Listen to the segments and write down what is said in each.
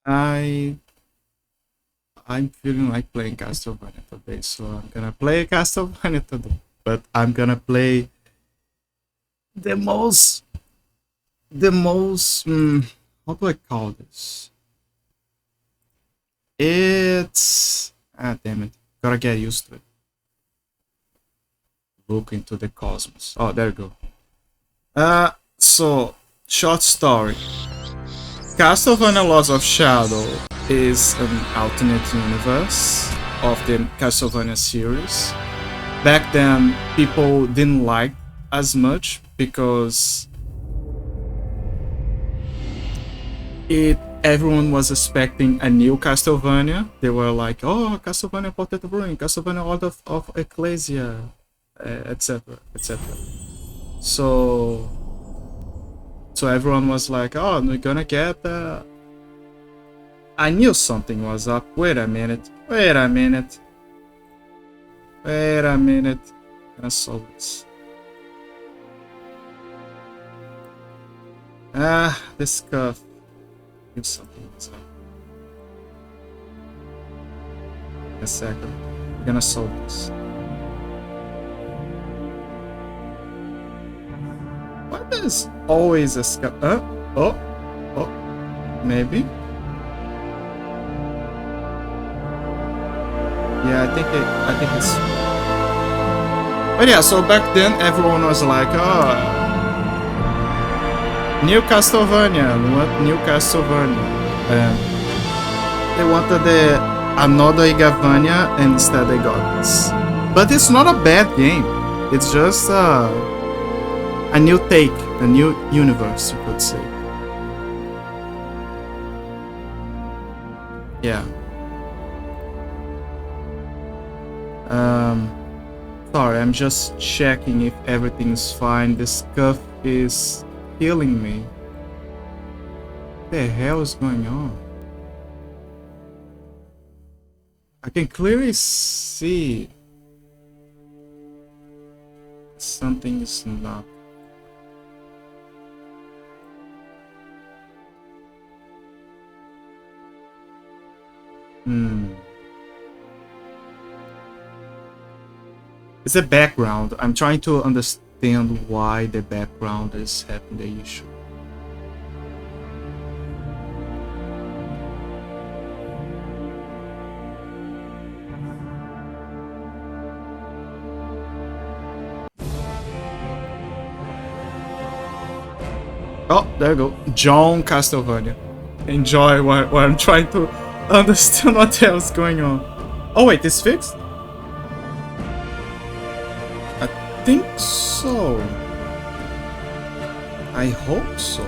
I I'm feeling like playing Castlevania today, so I'm gonna play Castlevania today. But I'm gonna play the most how do I call this? It's damn it. Gotta get used to it. Look into the cosmos. Oh, there you go. So short story. Castlevania Lords of Shadow is an alternate universe of the Castlevania series. Back then, people didn't like as much because everyone was expecting a new Castlevania. They were like, "Oh, Castlevania Portrait of Ruin, Castlevania Order of Ecclesia, etc., etc." So everyone was like, "Oh, we're gonna get." I knew something was up. Wait a minute. Wait a minute. Wait a minute. I'm gonna solve this. This cuff. Knew something was up. A second. We're gonna solve this. Why there's always a scuff? Oh, maybe. Yeah, I think it's. But yeah, so back then everyone was like, "Oh, new Castlevania, what new Castlevania?" And they wanted another Igavania, and instead they got this. But it's not a bad game. It's just a new take, a new universe, you could say. Yeah. Sorry, I'm just checking if everything's fine. This cuff is killing me. What the hell is going on? I can clearly see something is not. It's a background. I'm trying to understand why the background is having the issue. Oh, there you go. John Castlevania. Enjoy while I'm trying to understand what else is going on. Oh wait, it's fixed? I think so. I hope so.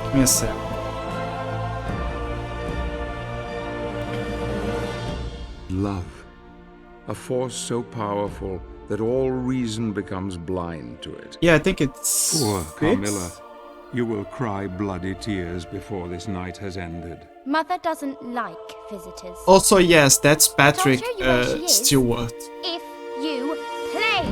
Give me a sec. Love. A force so powerful that all reason becomes blind to it. Yeah, I think it's Poor fixed. Carmilla. You will cry bloody tears before this night has ended. Mother doesn't like visitors. Also, yes, that's Patrick But I'll show you where she is. Stewart. If you play.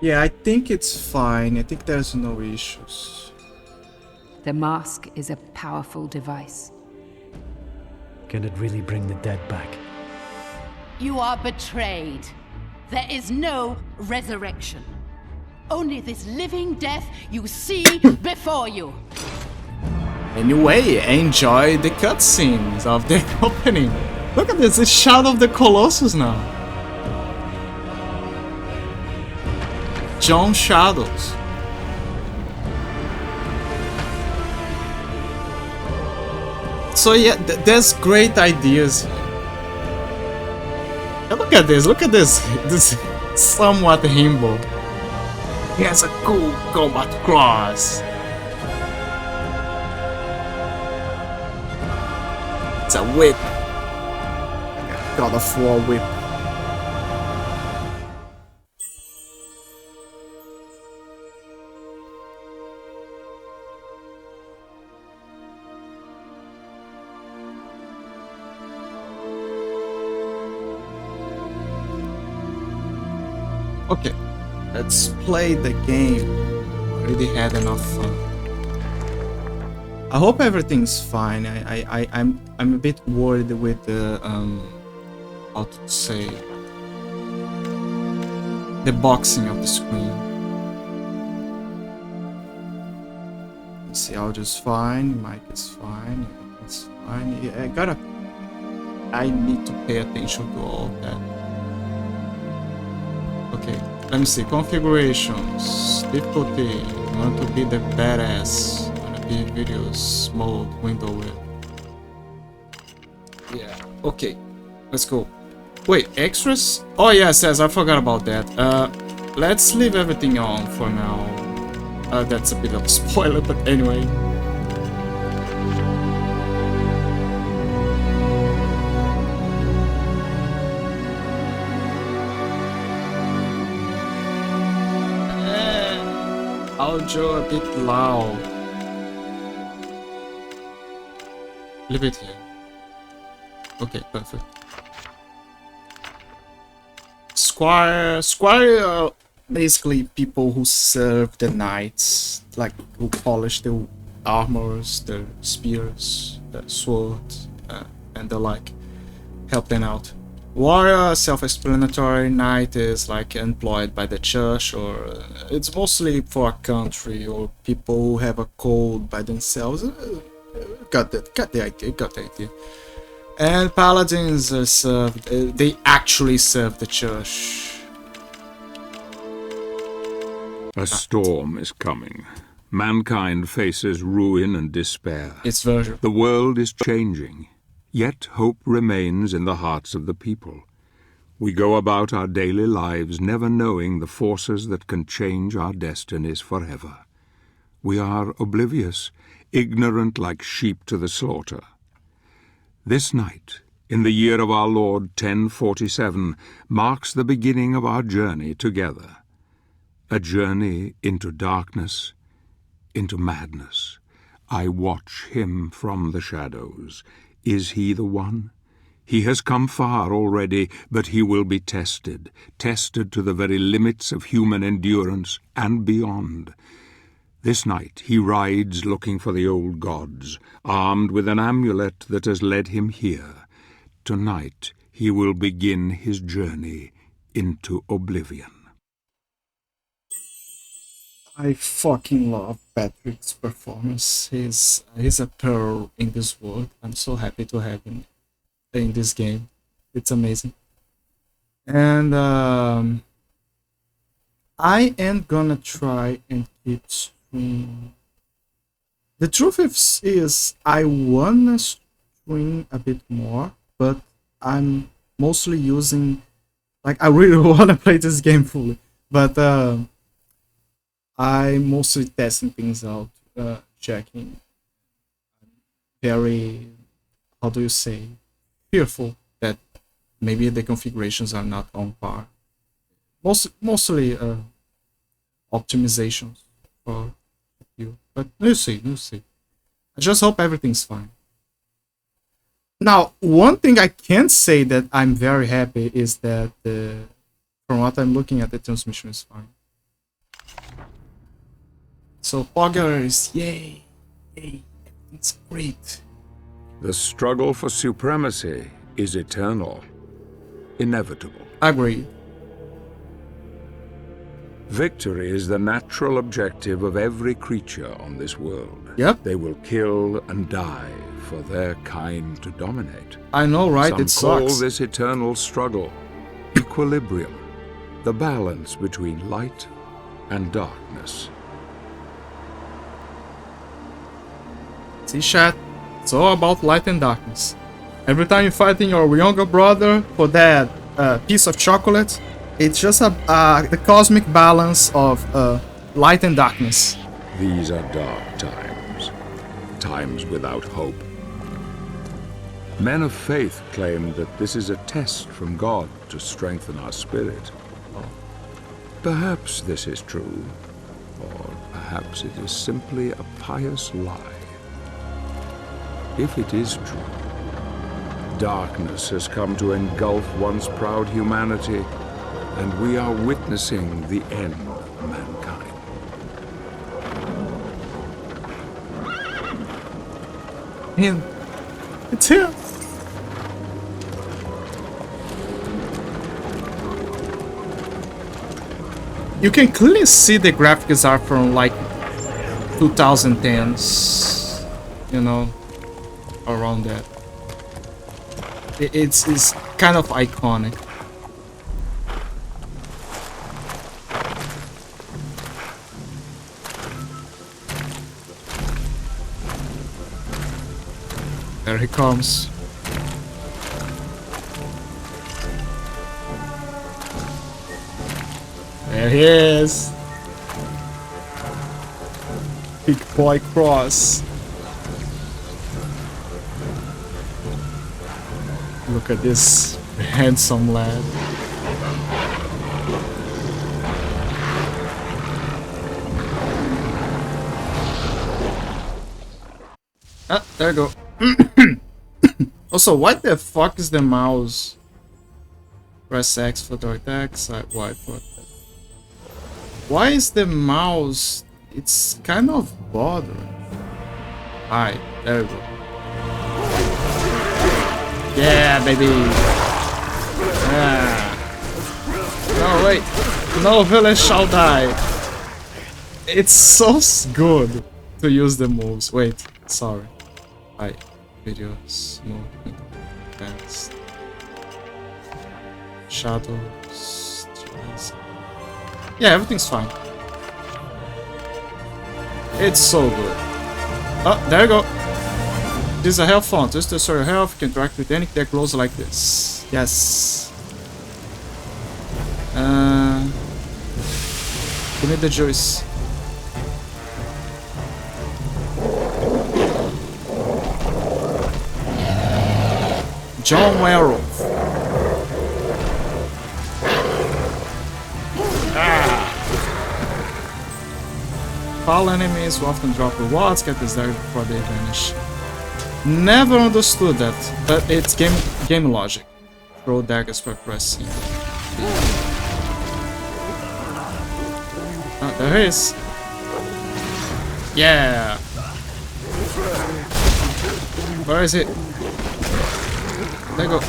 Yeah, I think it's fine. I think there's no issues. The mask is a powerful device. Can it really bring the dead back? You are betrayed. There is no resurrection. Only this living death you see before you. Anyway, enjoy the cutscenes of the opening. Look at this, it's Shadow of the Colossus now. John Shadows. So yeah, there's great ideas. And look at this, this somewhat himbo. He has a cool combat cross. It's a whip. God of War whip. Okay, let's play the game. Already had enough fun. I hope everything's fine. I'm a bit worried with the how to say, the boxing of the screen. Let's see, audio's fine, mic is fine, it's fine. Yeah, I need to pay attention to all that. Okay, let me see. Configurations, difficulty. You want to be the badass. Wanna be videos mode, window width. Yeah. Okay, let's go. Wait, extras? Oh yes, I forgot about that. Let's leave everything on for now. That's a bit of a spoiler, but anyway. Audio a bit loud. Leave it here. Okay, perfect. Squire are basically people who serve the knights, like who polish the armors, the spears, the swords, and the like, help them out. Warrior, self-explanatory. Knight is like employed by the church, or it's mostly for a country or people who have a code by themselves. Got the idea. And paladins are served. They actually serve the church. A storm is coming. Mankind faces ruin and despair. It's Virgil. The world is changing. Yet hope remains in the hearts of the people. We go about our daily lives never knowing the forces that can change our destinies forever. We are oblivious, ignorant like sheep to the slaughter. This night, in the year of our Lord 1047, marks the beginning of our journey together. A journey into darkness, into madness. I watch him from the shadows. Is he the one? He has come far already, but he will be tested to the very limits of human endurance and beyond. This night he rides looking for the old gods, armed with an amulet that has led him here. Tonight he will begin his journey into oblivion. I fucking love Patrick's performance. He's a pearl in this world. I'm so happy to have him in this game. It's amazing. And I am gonna try and keep stream. The truth is I wanna stream a bit more, but I'm mostly using, like, I really wanna play this game fully, but I'm mostly testing things out, checking. Very, how do you say, fearful that maybe the configurations are not on par. Mostly optimizations for you, but we'll see. I just hope everything's fine. Now, one thing I can say that I'm very happy is that from what I'm looking at, the transmission is fine. So poggers, yay, it's great. The struggle for supremacy is eternal, inevitable. Agreed. Victory is the natural objective of every creature on this world. Yep. They will kill and die for their kind to dominate. I know, right? Some It call sucks. this eternal struggle equilibrium, the balance between light and darkness. See, chat, it's all about light and darkness. Every time you're fighting your younger brother for that piece of chocolate, it's just the cosmic balance of light and darkness. These are dark times, times without hope. Men of faith claim that this is a test from God to strengthen our spirit. Perhaps this is true, or perhaps it is simply a pious lie. If it is true, darkness has come to engulf once proud humanity and we are witnessing the end of mankind. Him. It's him. You can clearly see the graphics are from like 2010s, you know, around that. It's kind of iconic. There he comes. There he is. Big boy Cross. Look at this handsome lad. Ah, there you go. Also, what the fuck is the mouse? Press X for the attack, side Y for attack. Why is the mouse? It's kind of bothering. Alright, there we go. Yeah, baby. Yeah. No, wait. No village shall die. It's so good to use the moves. Wait, sorry. Alright, videos, movement, advanced. Shadows. Yeah, everything's fine. It's so good. Oh, there you go. This is a health font. Just to restore your health, you can interact with anything that glows like this. Yes. Give me the juice. John Werewolf. Foul enemies will often drop rewards, get this dagger before they vanish. Never understood that, but it's game logic. Throw daggers by pressing. Oh, there he is. Yeah. Where is it? There you go.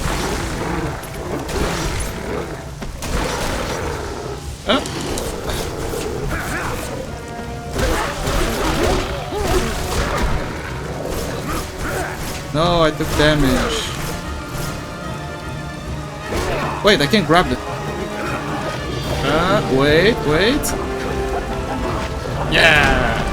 Oh. No, I took damage. Wait, I can't grab it. Wait. Yeah.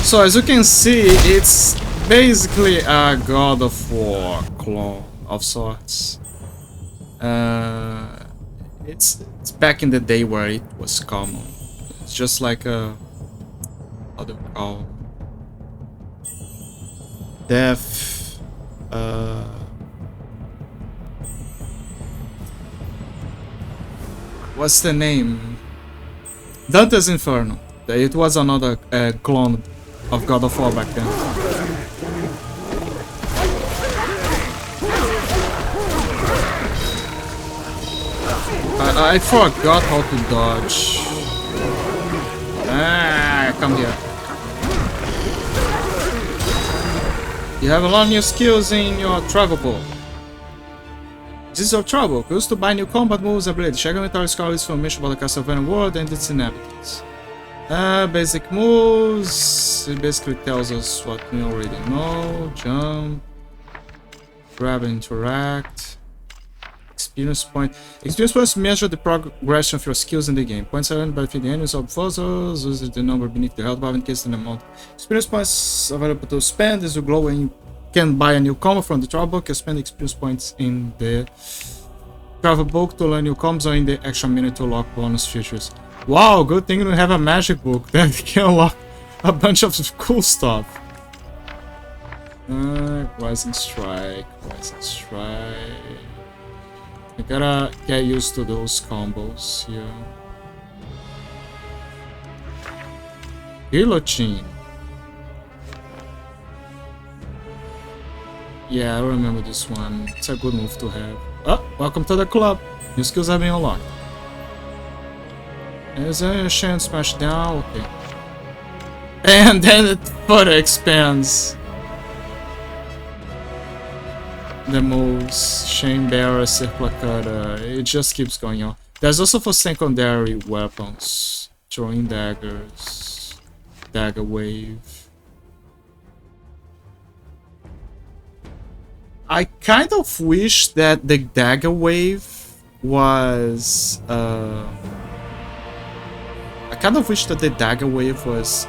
So as you can see, it's basically a God of War clone of sorts. It's back in the day where it was common. It's just like a how do we call death. What's the name? Dante's Inferno. It was another clone of God of War back then. I forgot how to dodge. Come here. You have a lot of new skills in your travel book. This is your travel book, used to buy new combat moves and abilities. Check inventory scholars information about the Castlevania world and its inhabitants. Basic moves. It basically tells us what we already know. Jump. Grab and interact. Experience point. Experience points measure the progression of your skills in the game. Points are earned by defeating enemies or foes. Use the number beneath the health bar in case an amount. Experience points available to spend as you glow when you can buy a new combo from the travel book. You spend experience points in the travel book to learn new combos or in the action menu to unlock bonus features. Wow, good thing we have a magic book that can unlock a bunch of cool stuff. Rising Strike. I gotta get used to those combos here. Guillotine. Yeah, I remember this one. It's a good move to have. Oh, welcome to the club. New skills have been unlocked. Is there a chance smash down? Okay. And then it further expands the moves. Chain Bearer, Circular Cutter. It just keeps going on. There's also for secondary weapons. Throwing daggers. Dagger Wave. I kind of wish that the Dagger Wave was I kind of wish that the Dagger Wave was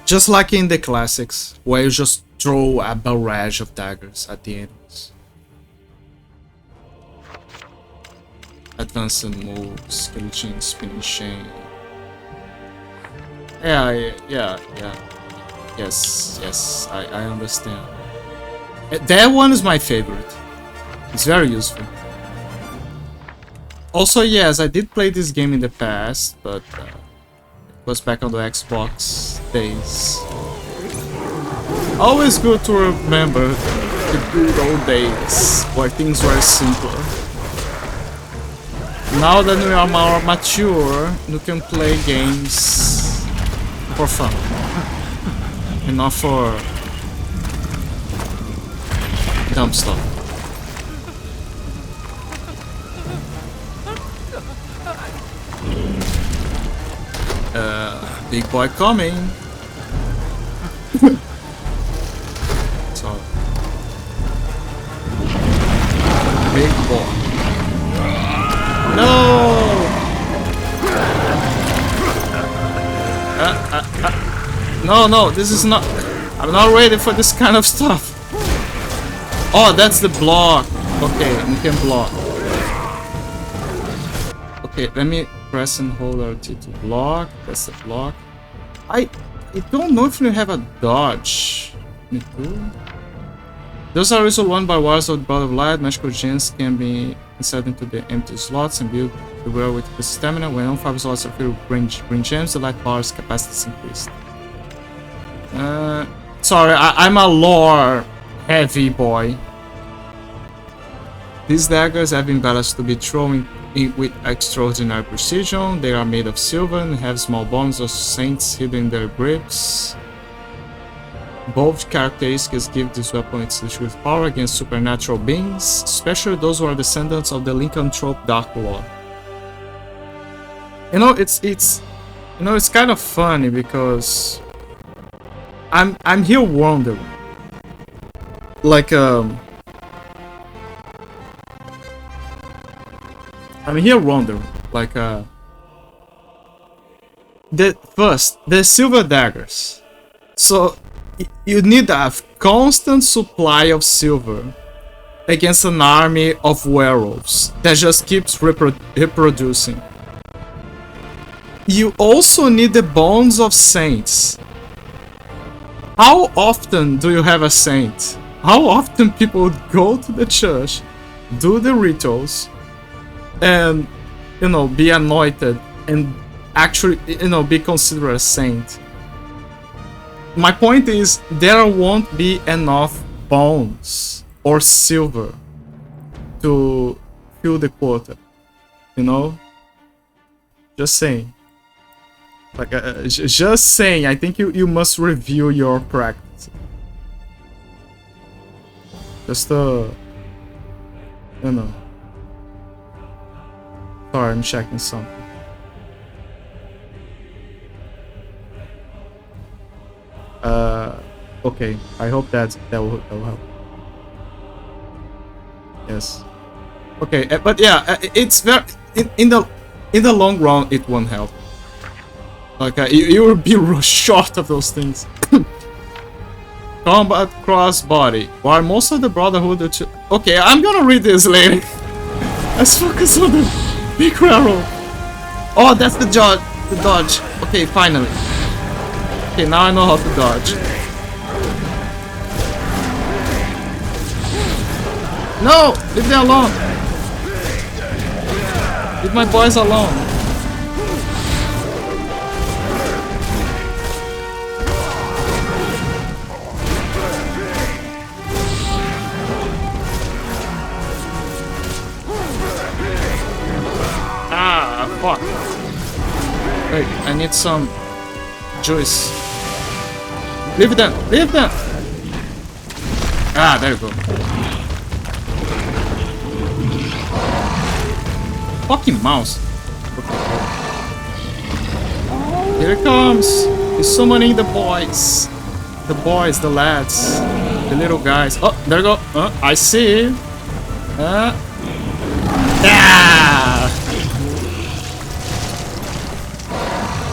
just like in the classics, where you just throw a barrage of daggers at the enemies. Advanced moves, skeleton, spinning chain. Yeah. Yes, I understand. That one is my favorite. It's very useful. Also, yes, I did play this game in the past, but it was back on the Xbox days. Always good to remember the good old days, where things were simpler. Now that we are more mature, we can play games for fun. And not for dumb stuff. Big boy coming. So, big boy. No! No, this is not. I'm not ready for this kind of stuff. Oh, that's the block. Okay, we can block. Okay, let me press and hold RT to block. That's the block. I don't know if you have a dodge. Me too. Those are also won by wires of Ball of Light. Magical gems can be inserted into the empty slots and build the world with the stamina. When all 5 slots are filled with green gems, the light bar's capacity is increased. Sorry, I'm a lore heavy boy. These daggers have been balanced to be thrown with extraordinary precision. They are made of silver and have small bones of saints hidden in their grips. Both characteristics give this weapon its with power against supernatural beings, especially those who are descendants of the lycanthrope Dark Lord. You know, it's kind of funny because I'm here wondering, like I'm here wondering, like the silver daggers. So you need a constant supply of silver against an army of werewolves that just keeps reproducing. You also need the bones of saints. How often do you have a saint? How often people go to the church, do the rituals, and, you know, be anointed and actually, you know, be considered a saint? My point is, there won't be enough bones or silver to fill the quota, you know? Just saying. Like, just saying, I think you must review your practice. Just, you know. Sorry, I'm checking something. Okay, I hope that will help. Yes. Okay, but yeah, it's very in the long run it won't help. Like you will be short of those things. Combat crossbody. While most of the Brotherhood are okay, I'm gonna read this later. Let's focus on the big arrow. Oh, that's the dodge. Okay, finally. Okay, now I know how to dodge. No! Leave them alone! Leave my boys alone! need some juice. Leave them! Leave them! Ah, there you go. Fucking mouse. Here it comes. He's summoning the boys. The boys, the lads. The little guys. Oh, there you go. I see. Ah!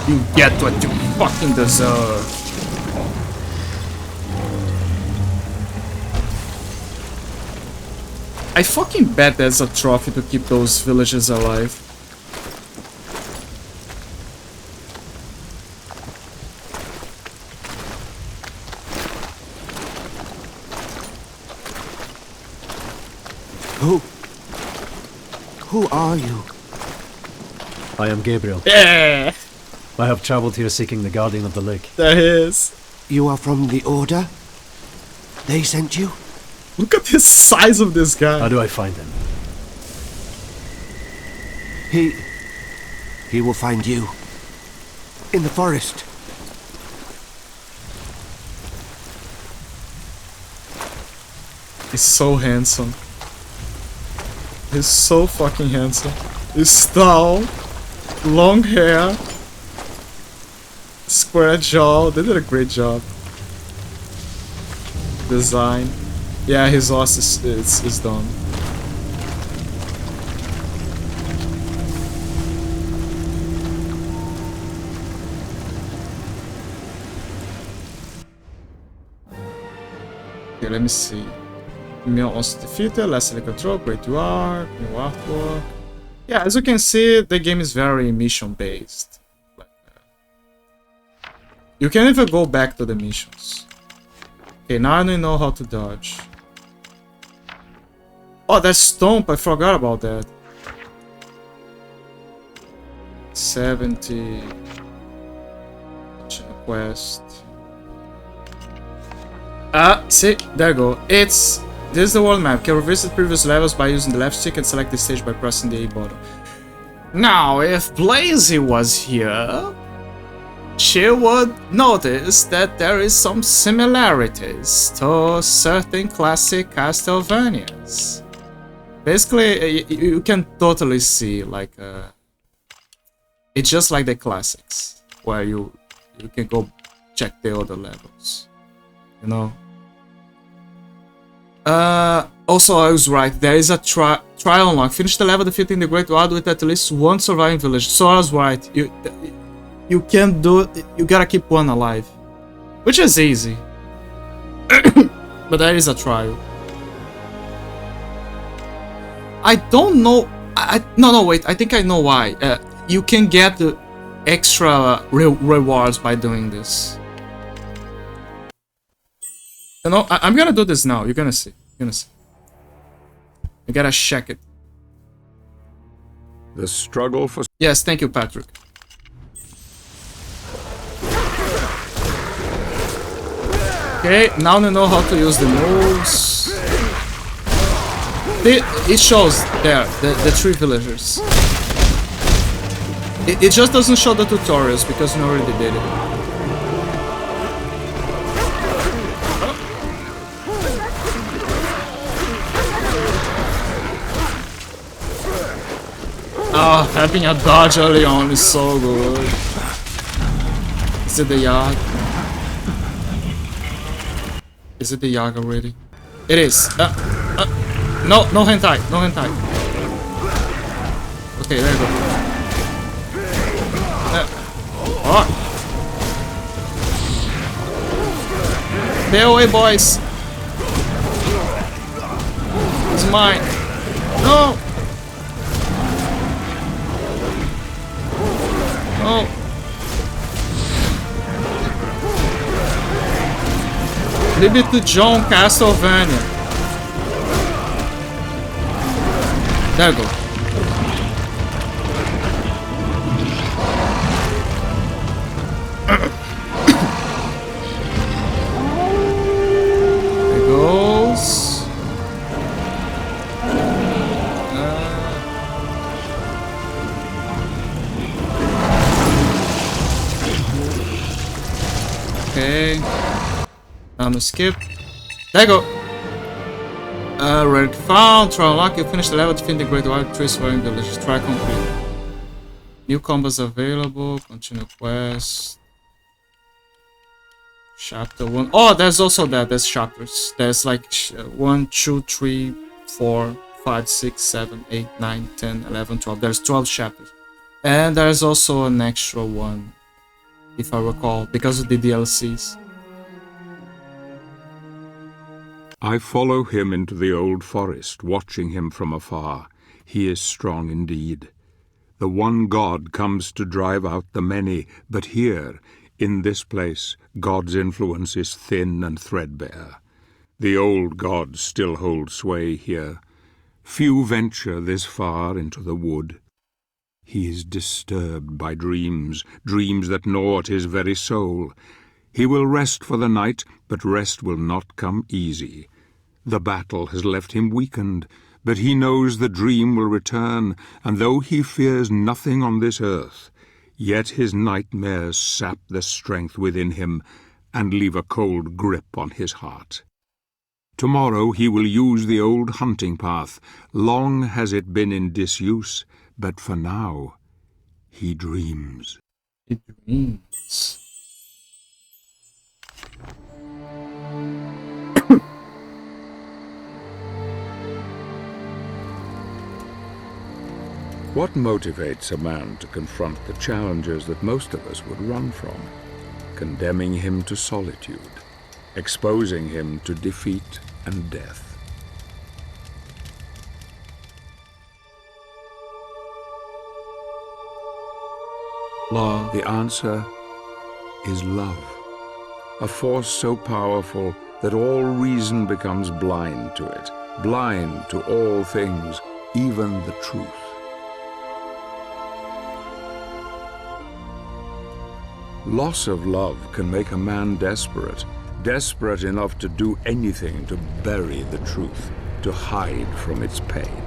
You get what you fucking deserve. I fucking bet there's a trophy to keep those villages alive. Who are you? I am Gabriel. Yeah! I have traveled here seeking the Guardian of the Lake. There he is. You are from the Order? They sent you? Look at the size of this guy. How do I find him? He will find you. In the forest. He's so handsome. He's so fucking handsome. He's tall, long hair, square jaw. They did a great job. Design. Yeah, his horse is done. Okay, let me see. Meal also defeated, lastly control, great you are, new artwork. Yeah, as you can see, the game is very mission based. You can even go back to the missions. Okay, now I know how to dodge. Oh, that's Stomp, I forgot about that. 70. Quest. See, there you go. This is the world map. Can revisit previous levels by using the left stick and select the stage by pressing the A button. Now, if Blazy was here, she would notice that there is some similarities to certain classic Castlevanias. Basically, you can totally see, like, it's just like the classics, where you can go check the other levels, you know? Also, I was right. There is a trial unlock. Finish the level defeating the Great Wild with at least one surviving village. So I was right. You can't do it. You gotta keep one alive, which is easy. But there is a trial. I don't know. No, wait. I think I know why. You can get the extra rewards by doing this. You know, I'm gonna do this now. You're gonna see. You're gonna see. I gotta check it. The struggle for... Yes, thank you, Patrick. Okay, now you know how to use the moves. It shows there, the 3 villagers. It just doesn't show the tutorials because you already did it. Oh, having a dodge early on is so good. Is it the Yag? Is it the Yag already? It is. No hentai, no hentai. Okay, there you go. Oh. Stay away, boys. It's mine. No. Oh. Leave it to John Castlevania. There you go. There goes. Skip. There you go. Relic found. Try unlock. You finish the level to defeat the Great Wild Trees for Village. Try complete. New combos available. Continue quest. Chapter 1. Oh, there's also that. There's chapters. There's like 1, 2, 3, 4, 5, 6, 7, 8, 9, 10, 11, 12. There's 12 chapters. And there's also an extra one, if I recall, because of the DLCs. I follow him into the old forest, watching him from afar. He is strong indeed. The one God comes to drive out the many, but here, in this place, God's influence is thin and threadbare. The old gods still hold sway here. Few venture this far into the wood. He is disturbed by dreams, dreams that gnaw at his very soul. He will rest for the night, but rest will not come easy. The battle has left him weakened, but he knows the dream will return, and though he fears nothing on this earth, yet his nightmares sap the strength within him and leave a cold grip on his heart. Tomorrow he will use the old hunting path. Long has it been in disuse, but for now he dreams. He dreams. What motivates a man to confront the challenges that most of us would run from? Condemning him to solitude, exposing him to defeat and death. Love. The answer is love, a force so powerful that all reason becomes blind to it, blind to all things, even the truth. Loss of love can make a man desperate, desperate enough to do anything to bury the truth, to hide from its pain.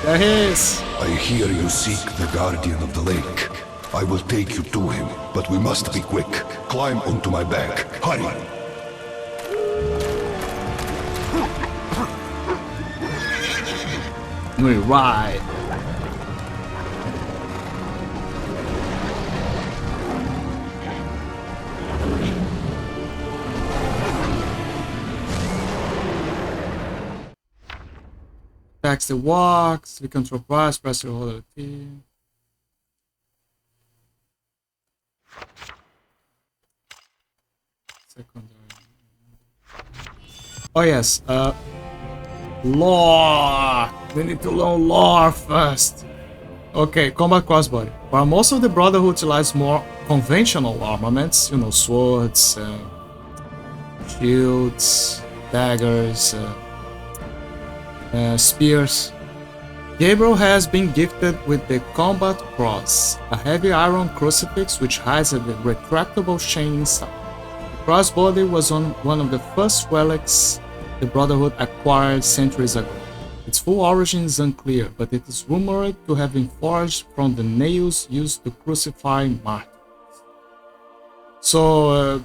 There he is. I hear you seek the Guardian of the Lake. I will take you to him, but we must be quick. Climb onto my back. Hurry! We ride. Attacks the walks, we control price, press the hold of the key. Secondary. Oh yes, lore! We need to learn lore first. Okay, combat crossbody. While most of the Brotherhood utilize more conventional armaments, you know, swords, shields, daggers, spears, Gabriel has been gifted with the Combat Cross, a heavy iron crucifix which has a retractable chain inside. The crossbody was one of the first relics the Brotherhood acquired centuries ago. Its full origin is unclear, but it is rumored to have been forged from the nails used to crucify martyrs. So,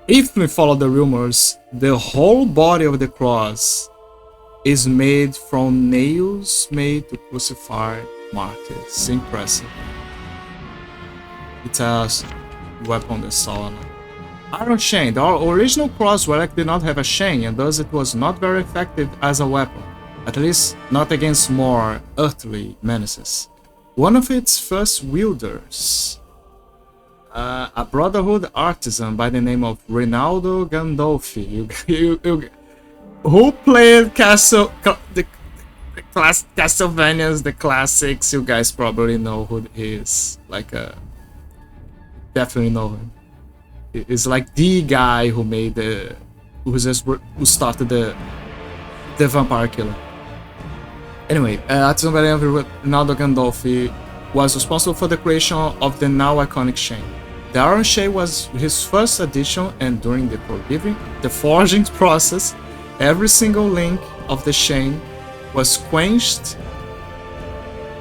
if we follow the rumors, the whole body of the cross is made from nails made to crucify martyrs. Impressive. It has weapon that saw on it. Iron chain. The original cross relic did not have a chain, and thus it was not very effective as a weapon, at least not against more earthly menaces. One of its first wielders, a Brotherhood artisan by the name of Rinaldo Gandolfi, who played Castlevanias, the classics. You guys probably know who he is. Definitely know him. It's like the guy who made who started the Vampire Killer. Anyway, artisan by the name of Rinaldo Gandolfi was responsible for the creation of the now iconic chain. The Iron Chain was his first addition, and during the forging process, every single link of the chain was quenched.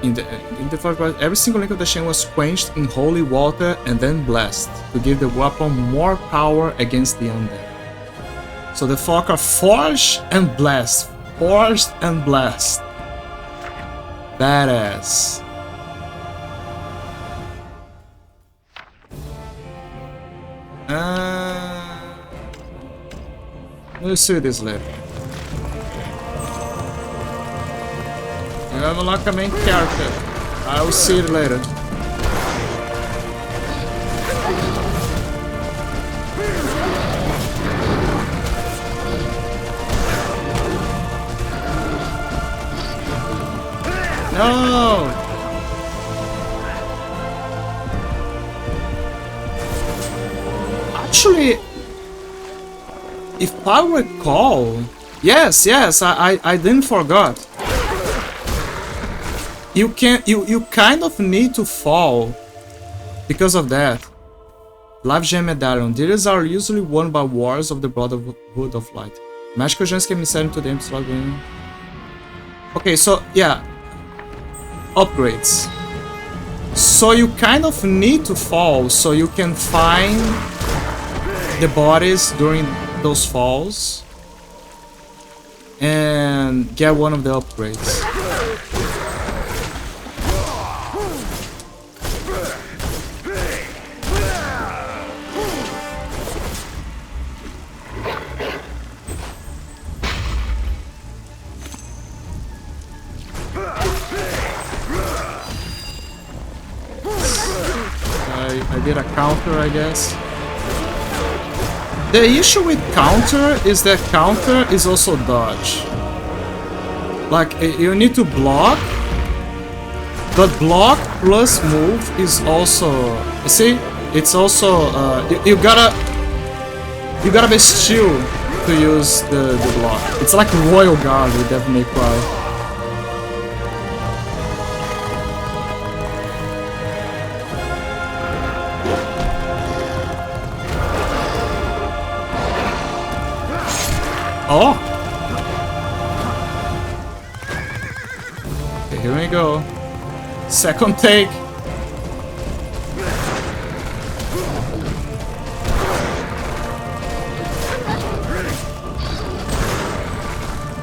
Every single link of the chain was quenched in holy water and then blessed to give the weapon more power against the undead. So the folk are forged and blessed. Forged and blessed. Badass. We'll see this later. You have unlocked a main character. I will see it later. No! Actually, if I recall, yes, I didn't forget. You kind of need to fall because of that. Life Gem Medallion. These are usually won by wars of the Brotherhood of Light. Magical gems can be sent to them. Okay, so yeah. Upgrades. So you kind of need to fall so you can find the bodies during those falls and get one of the upgrades. I did a counter, I guess. The issue with counter is that counter is also dodge. Like, you need to block, but block plus move is also... See? It's also... you gotta be still to use the block. It's like Royal Guard with Devil May Cry. Oh! Okay, here we go. Second take.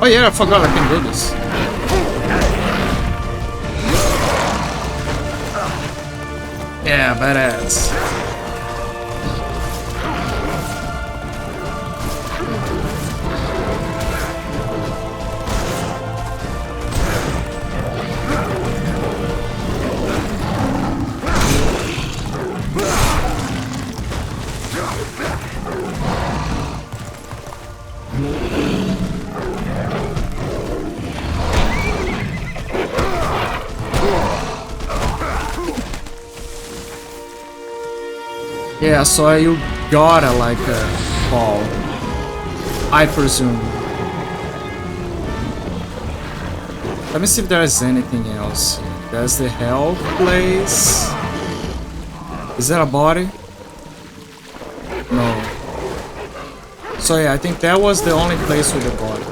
Oh yeah, I forgot I can do this. Yeah, badass. Yeah, so you gotta like fall, I presume. Let me see if there's anything else. There's the health place. Is that a body? No. So yeah, I think that was the only place with the body.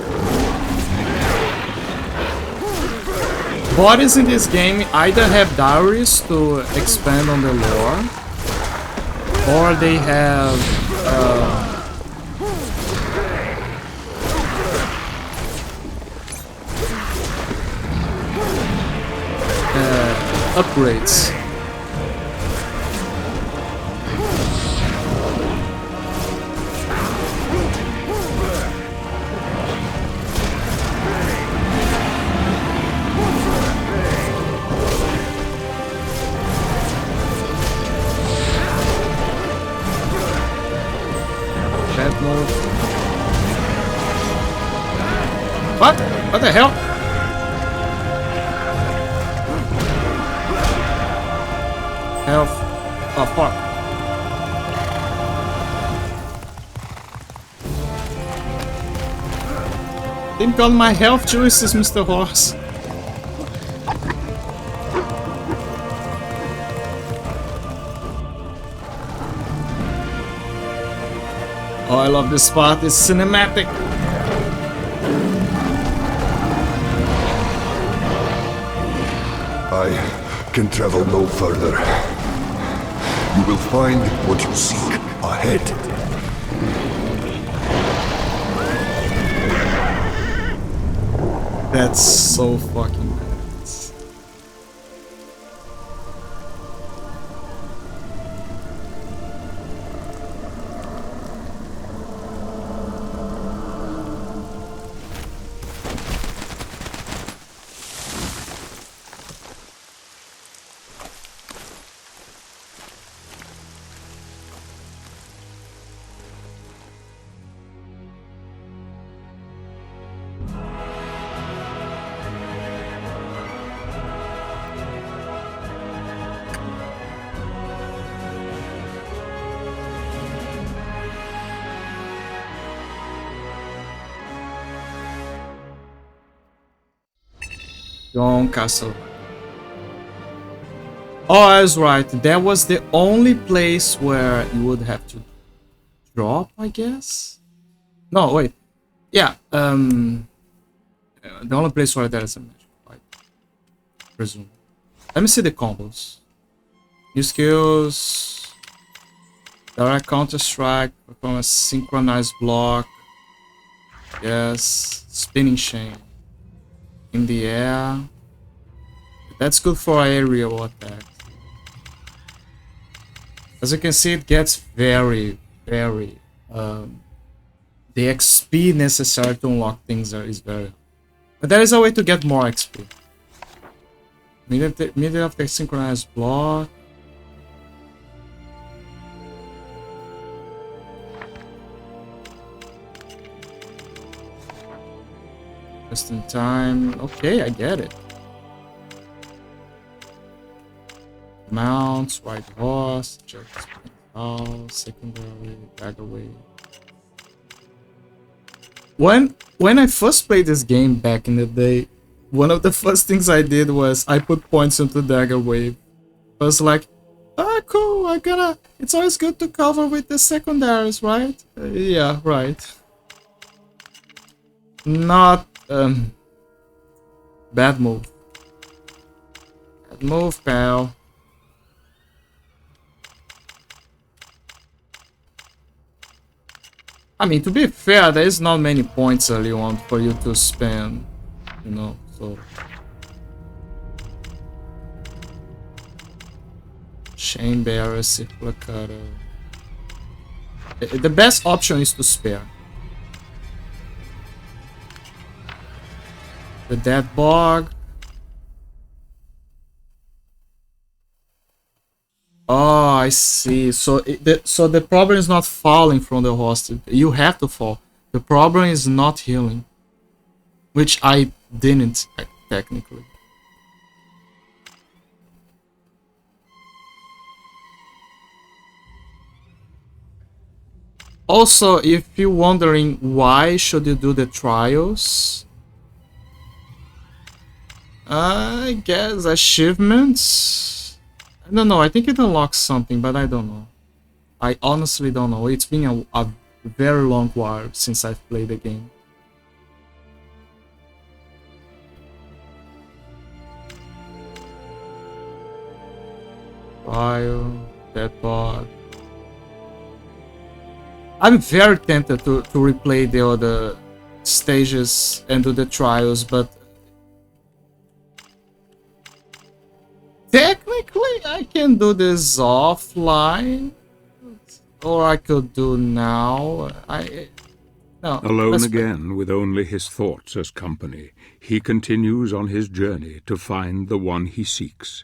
Bodies in this game either have diaries to expand on the lore, or they have upgrades. What? What the hell? Health. Oh, fuck. Didn't got my health choices, Mr. Horse. Oh, I love this part. It's cinematic. I can travel no further. You will find what you seek ahead. That's so fucking badass. John Castle. Oh, I was right. That was the only place where you would have to drop, I guess. No, wait. Yeah. The only place where there is a magic fight. Presume. Let me see the combos. New skills. Direct counter strike. Perform a synchronized block. Yes. Spinning chain. In the air. That's good for aerial attack. As you can see, it gets very. The XP necessary to unlock things is very. But there is a way to get more XP. Immediately after synchronized block. Just in time. Okay, I get it. Mounts, white horse, check house, secondary, dagger wave. When I first played this game back in the day, one of the first things I did was I put points into dagger wave. I was like, ah, cool, it's always good to cover with the secondaries, right? Yeah, right. Not, bad move. Bad move, pal. I mean, to be fair, there is not many points early on for you to spend, you know, so... Chain bearer, circular cutter... The best option is to spare. The dead bog... Oh, I see. So the problem is not falling from the hostage. You have to fall. The problem is not healing, which I didn't technically. Also, if you're wondering why should you do the trials, I guess achievements. I don't know, I think it unlocks something, but I don't know. I honestly don't know. It's been a very long while since I've played the game. Trial, dead bot. I'm very tempted to replay the other stages and do the trials, but technically, I can do this offline, or I could do now. No. Alone again, with only his thoughts as company, he continues on his journey to find the one he seeks.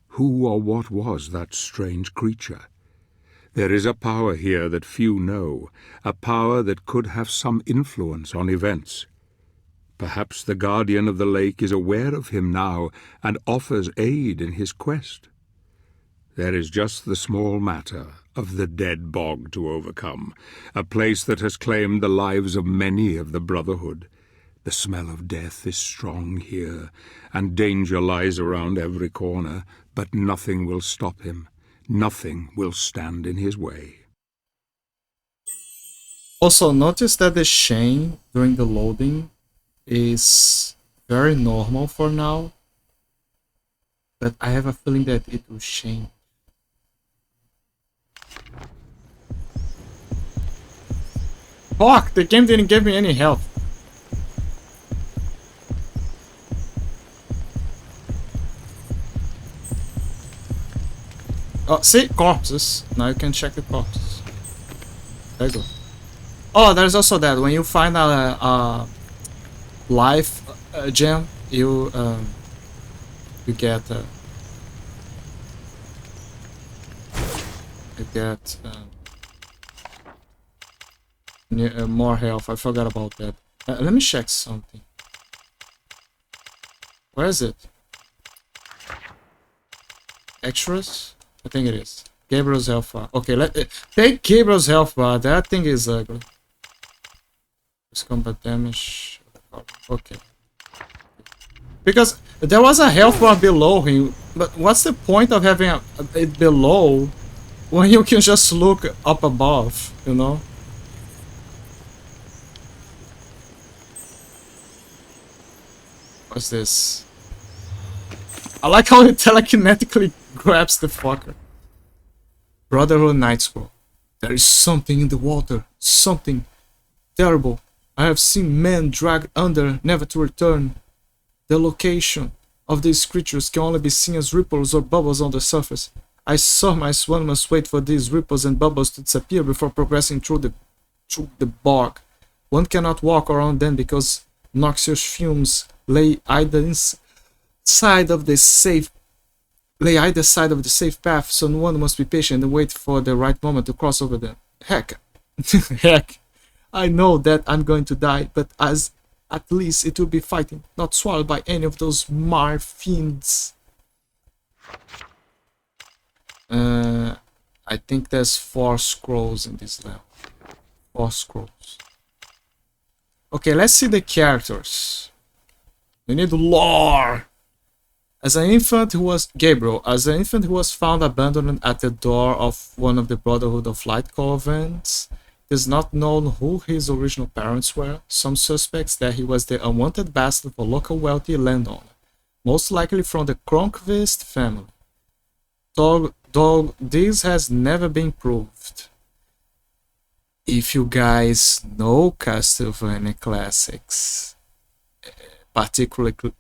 Who or what was that strange creature? There is a power here that few know, a power that could have some influence on events. Perhaps the Guardian of the Lake is aware of him now and offers aid in his quest. There is just the small matter of the dead bog to overcome, a place that has claimed the lives of many of the Brotherhood. The smell of death is strong here, and danger lies around every corner, but nothing will stop him. Nothing will stand in his way. Also, notice that the chain during the loading is very normal for now, but I have a feeling that it will change. Fuck, the game didn't give me any health. Oh, see? Corpses. Now you can check the corpses. There you go. Oh, there's also that. When you find a life gem, you get more health. I forgot about that. Let me check something. Where is it? Extras? I think it is. Gabriel's health bar. Okay, take Gabriel's health bar. That thing is ugly. It's combat damage. Okay. Because there was a health bar below him, but what's the point of having it below when you can just look up above, you know? What's this? I like how it telekinetically grabs the fucker. Brotherhood Night Scroll. There is something in the water. Something terrible. I have seen men dragged under, never to return. The location of these creatures can only be seen as ripples or bubbles on the surface. I surmise one must wait for these ripples and bubbles to disappear before progressing through the bog. One cannot walk around them because noxious fumes lay either side of the safe path, so one must be patient and wait for the right moment to cross over them. Heck, I know that I'm going to die, but at least it will be fighting, not swallowed by any of those mar fiends. I think there's 4 scrolls in this level. 4 scrolls. Okay, let's see the characters. We need lore. As an infant who was found abandoned at the door of one of the Brotherhood of Light convents, it is not known who his original parents were. Some suspects that he was the unwanted bastard of a local wealthy landowner, most likely from the Cronquist family. Though this has never been proved. If you guys know Castlevania classics, particularly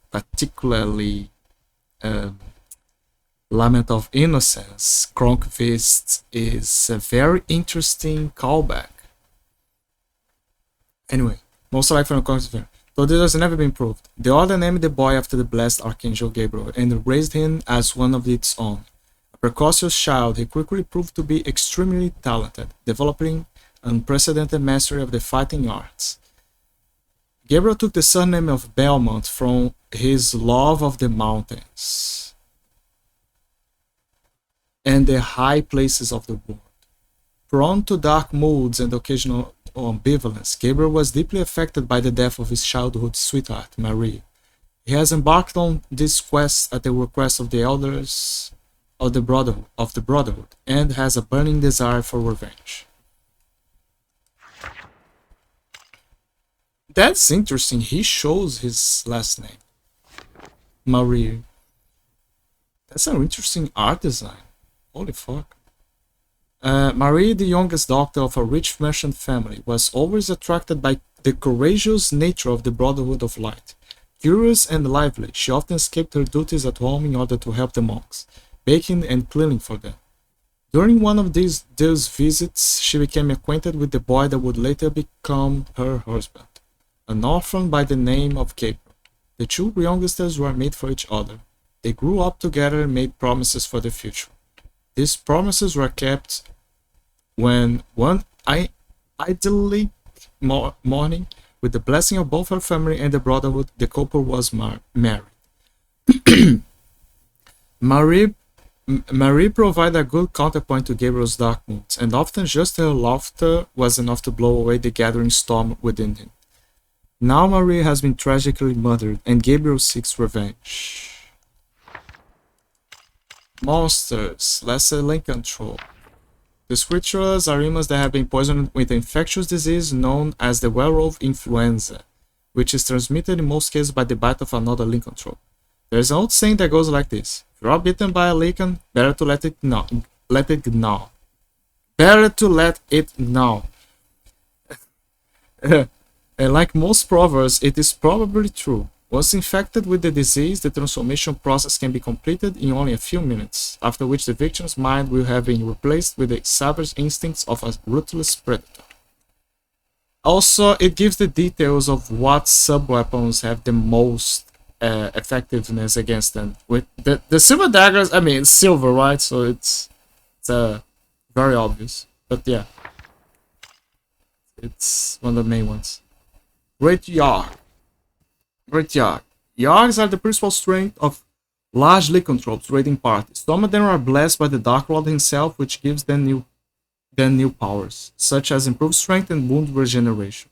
Lament of Innocence, Cronquist is a very interesting callback. Anyway, most likely from Cronquist, though this has never been proved. The order named the boy after the blessed Archangel Gabriel and raised him as one of its own. A precocious child, he quickly proved to be extremely talented, developing unprecedented mastery of the fighting arts. Gabriel took the surname of Belmont from his love of the mountains and the high places of the world. Prone to dark moods and occasional ambivalence, Gabriel was deeply affected by the death of his childhood sweetheart, Marie. He has embarked on this quest at the request of the elders of the Brotherhood and has a burning desire for revenge. That's interesting. He shows his last name, Marie. That's an interesting art design. Holy fuck. Marie, the youngest daughter of a rich merchant family, was always attracted by the courageous nature of the Brotherhood of Light. Curious and lively, she often escaped her duties at home in order to help the monks, baking and cleaning for them. During one of these visits, she became acquainted with the boy that would later become her husband, an orphan by the name of Gabriel. The two youngsters were made for each other. They grew up together and made promises for the future. These promises were kept when one idyllic morning, with the blessing of both her family and the Brotherhood, the couple was married. Marie provided a good counterpoint to Gabriel's dark moods, and often just her laughter was enough to blow away the gathering storm within him. Now Marie has been tragically murdered, and Gabriel seeks revenge. Monsters, lesser link control. These creatures are humans that have been poisoned with an infectious disease known as the werewolf influenza, which is transmitted in most cases by the bite of another lycanthrope. There's an old saying that goes like this: if you are bitten by a lycan, better to let it gnaw. Better to let it gnaw. And like most proverbs, it is probably true. Once infected with the disease, the transformation process can be completed in only a few minutes, after which the victim's mind will have been replaced with the savage instincts of a ruthless predator. Also, it gives the details of what sub-weapons have the most effectiveness against them. With the silver daggers, I mean, it's silver, right? So it's very obvious. But yeah, it's one of the main ones. Great Yarg. Great Yarg. Yargs are the principal strength of large lycanthropes raiding parties. Some of them are blessed by the Dark Lord himself, which gives them new powers, such as improved strength and wound regeneration.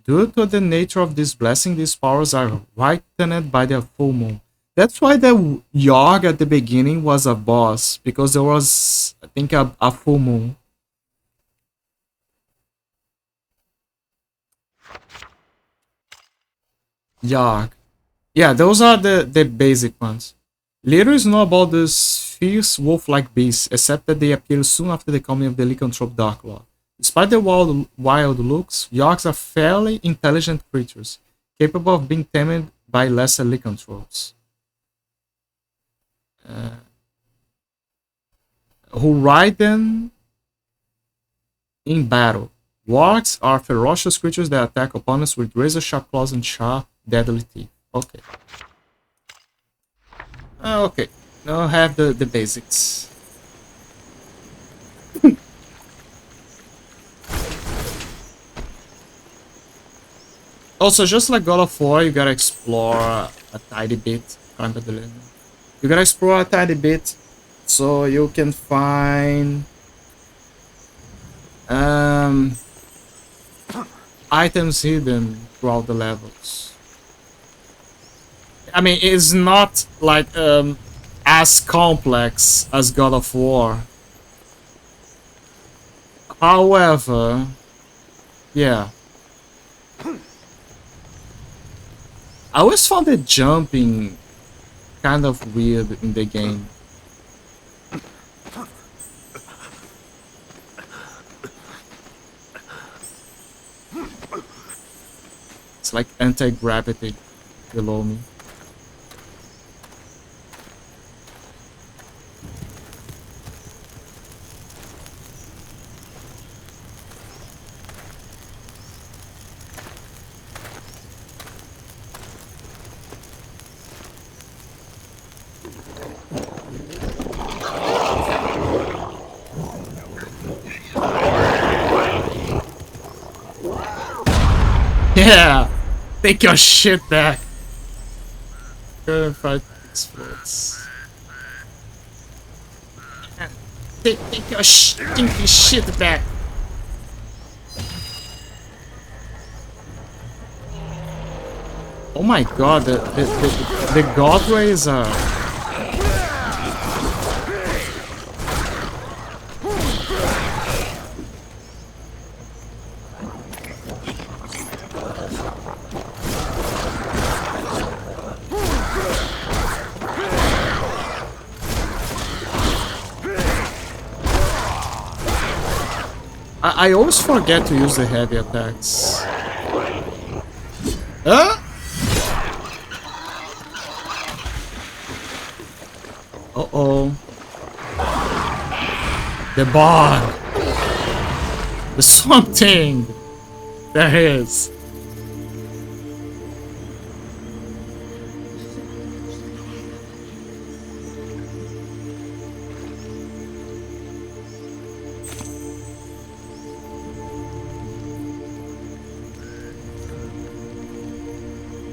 Due to the nature of this blessing, these powers are heightened by the full moon. That's why the Yarg at the beginning was a boss, because there was, I think, a full moon. Yarg. Yeah, those are the basic ones. Little is known about these fierce wolf-like beasts, except that they appear soon after the coming of the lycanthrope Dark Lord. Despite their wild looks, Yargs are fairly intelligent creatures, capable of being tamed by lesser lycanthropes, who ride them in battle. Wargs are ferocious creatures that attack opponents with razor-sharp claws and sharp, deadly teeth. Okay. Okay. Now I have the basics. Also, just like God of War, you gotta explore a tiny bit. You gotta explore a tiny bit so you can find items hidden throughout the levels. I mean, it's not like as complex as God of War. However, yeah. I always found the jumping kind of weird in the game. It's like anti-gravity below me. Yeah! Take your shit back! Go and fight explodes. Take your stinky shit back! Oh my god, the god rays are... I always forget to use the heavy attacks. Huh? Uh-oh. The bog. The swamp thing. There is.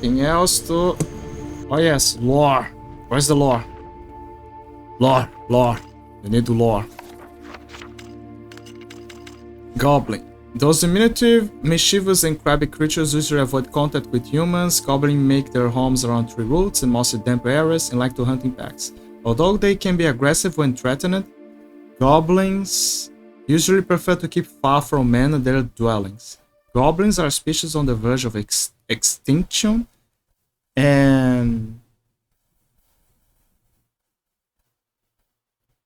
Anything else to... Oh yes, lore. Where's the lore? Lore. We need the lore. Goblin. Those diminutive, mischievous and crabby creatures usually avoid contact with humans. Goblins make their homes around tree roots and mossy damp areas and like to hunt in packs. Although they can be aggressive when threatened, goblins usually prefer to keep far from men and their dwellings. Goblins are a species on the verge of extinction, and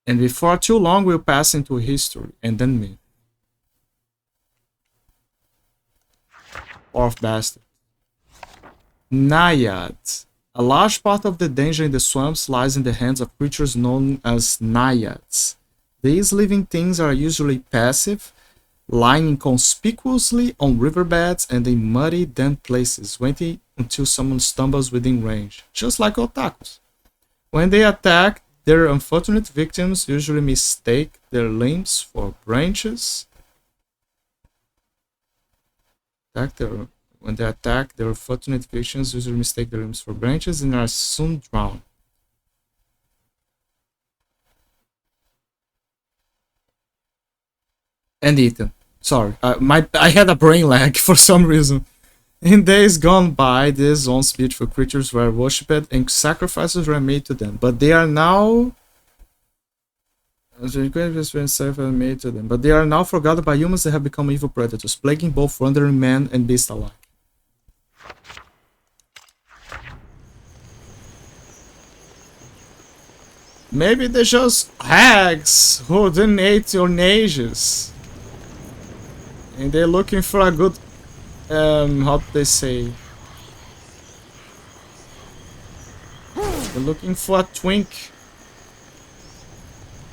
before too long will pass into history and then myth. Fourth bastard. Naiads. A large part of the danger in the swamps lies in the hands of creatures known as naiads. These living things are usually passive, lying inconspicuously on riverbeds and in muddy, damp places, waiting until someone stumbles within range, just like otakus. When they attack, their unfortunate victims usually mistake their limbs for branches. When they attack, their unfortunate victims usually mistake their limbs for branches and are soon drowned. And eaten. Sorry, I had a brain lag for some reason. In days gone by, these once beautiful creatures were worshipped and sacrifices were made to them, but they are now forgotten by humans that have become evil predators, plaguing both wandering man and beast alike. Maybe they're just hags who didn't eat your nages. And they're looking for a good, how do they say? They're looking for a twink.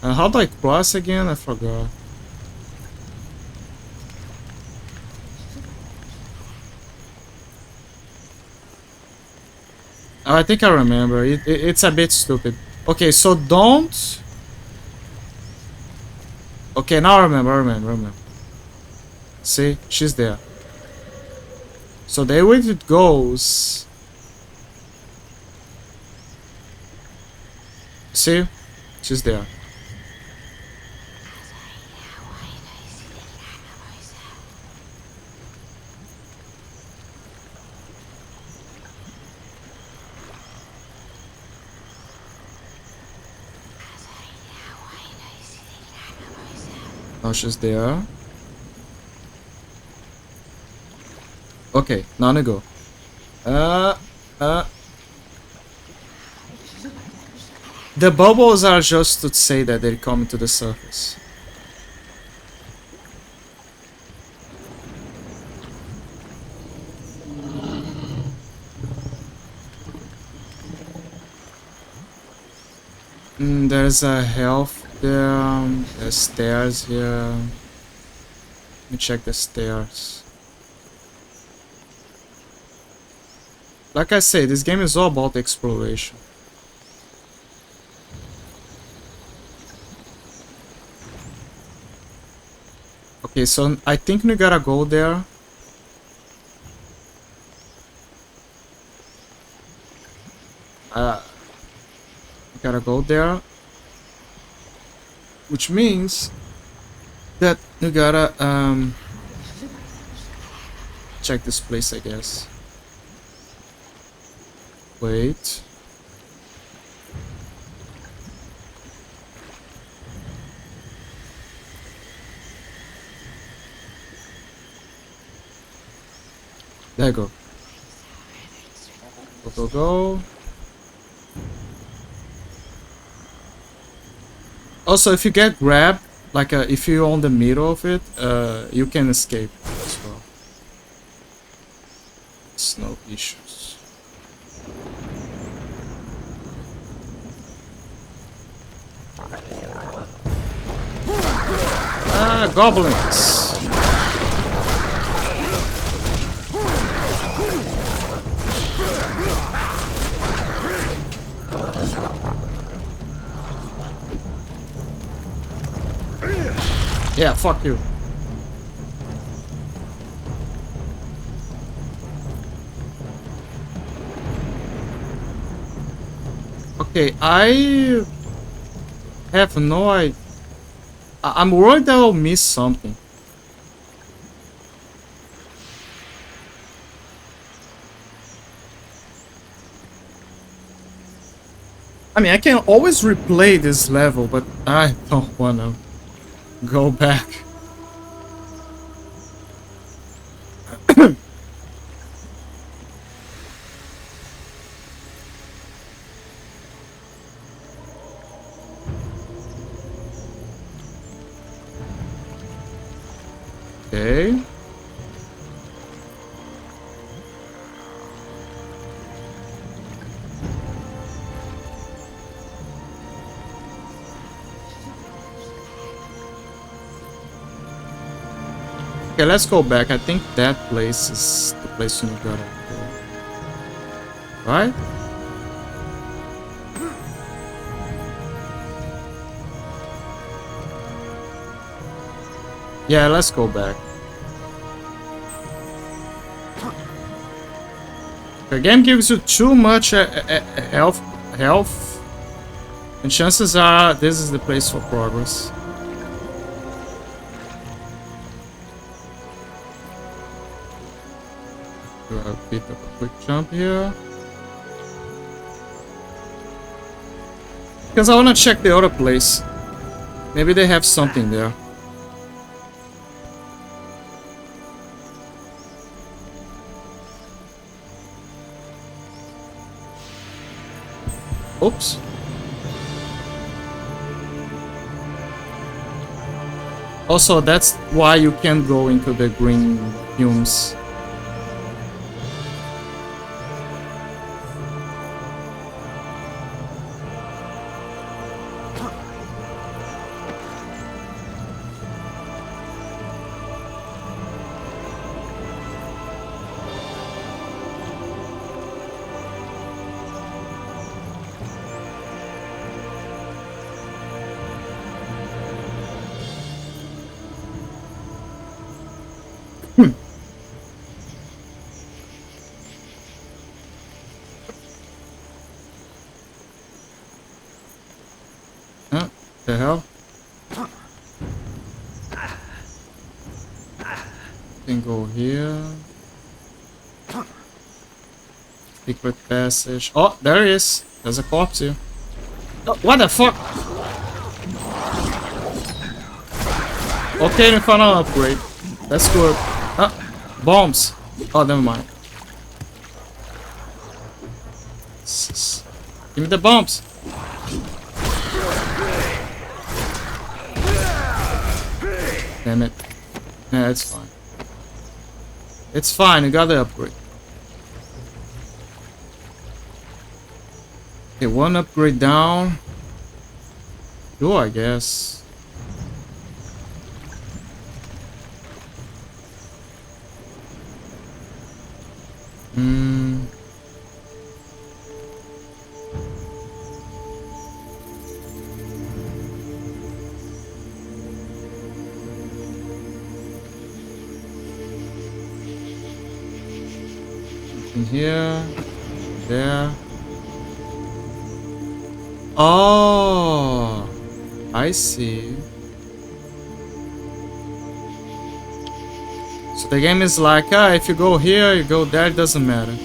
How do I cross again? I forgot. Oh, I think I remember. It's a bit stupid. Okay, so don't... Okay, now I remember. See, she's there. So the way it goes... See? She's there. Now she's there. Okay, now I go. The bubbles are just to say that they're coming to the surface. There's a health there. There's stairs here. Let me check the stairs. Like I say, this game is all about exploration. Okay, so I think we gotta go there. We gotta go there. Which means that we gotta check this place, I guess. Wait. There you go. Go. Also, if you get grabbed, like if you're on the middle of it, you can escape as well. It's no issues. Goblins! Yeah, fuck you. Okay, I have no idea. I'm worried that I'll miss something. I mean, I can always replay this level, but I don't wanna. go back. Okay. Okay, let's go back. I think that place is the place you gotta go. Right? Yeah, let's go back. The game gives you too much health, and chances are this is the place for progress. Do a bit of a quick jump here. Because I want to check the other place. Maybe they have something there. Oops. Also, that's why you can't go into the green fumes. The hell? Can go here. Secret passage. Oh, there he is. There's a corpse here. Oh, what the fuck? Okay, we found an upgrade. That's good. Bombs. Oh, never mind. Give me the bombs. Damn it. Yeah, it's fine. It's fine, you got the upgrade. Okay, one upgrade down. Two, I guess. In here, there. Oh, I see. So the game is like, if you go here, you go there, it doesn't matter.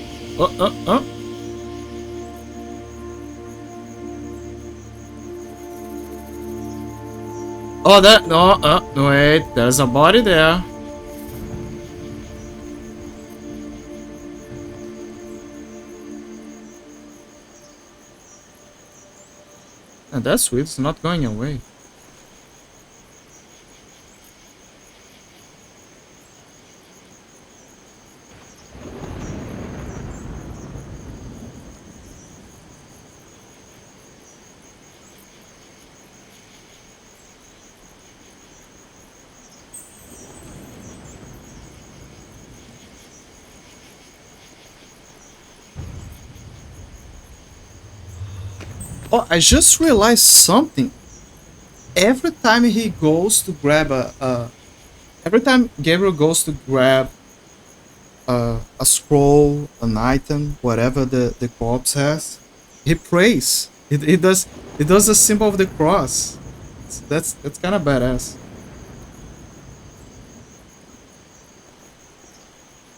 Oh, that, no, wait, there's a body there. And that's sweet, it's not going away. Oh, I just realized something. Every time he goes to grab every time Gabriel goes to grab a scroll, an item, whatever the corpse has, he prays. It does the symbol of the cross. That's kind of badass.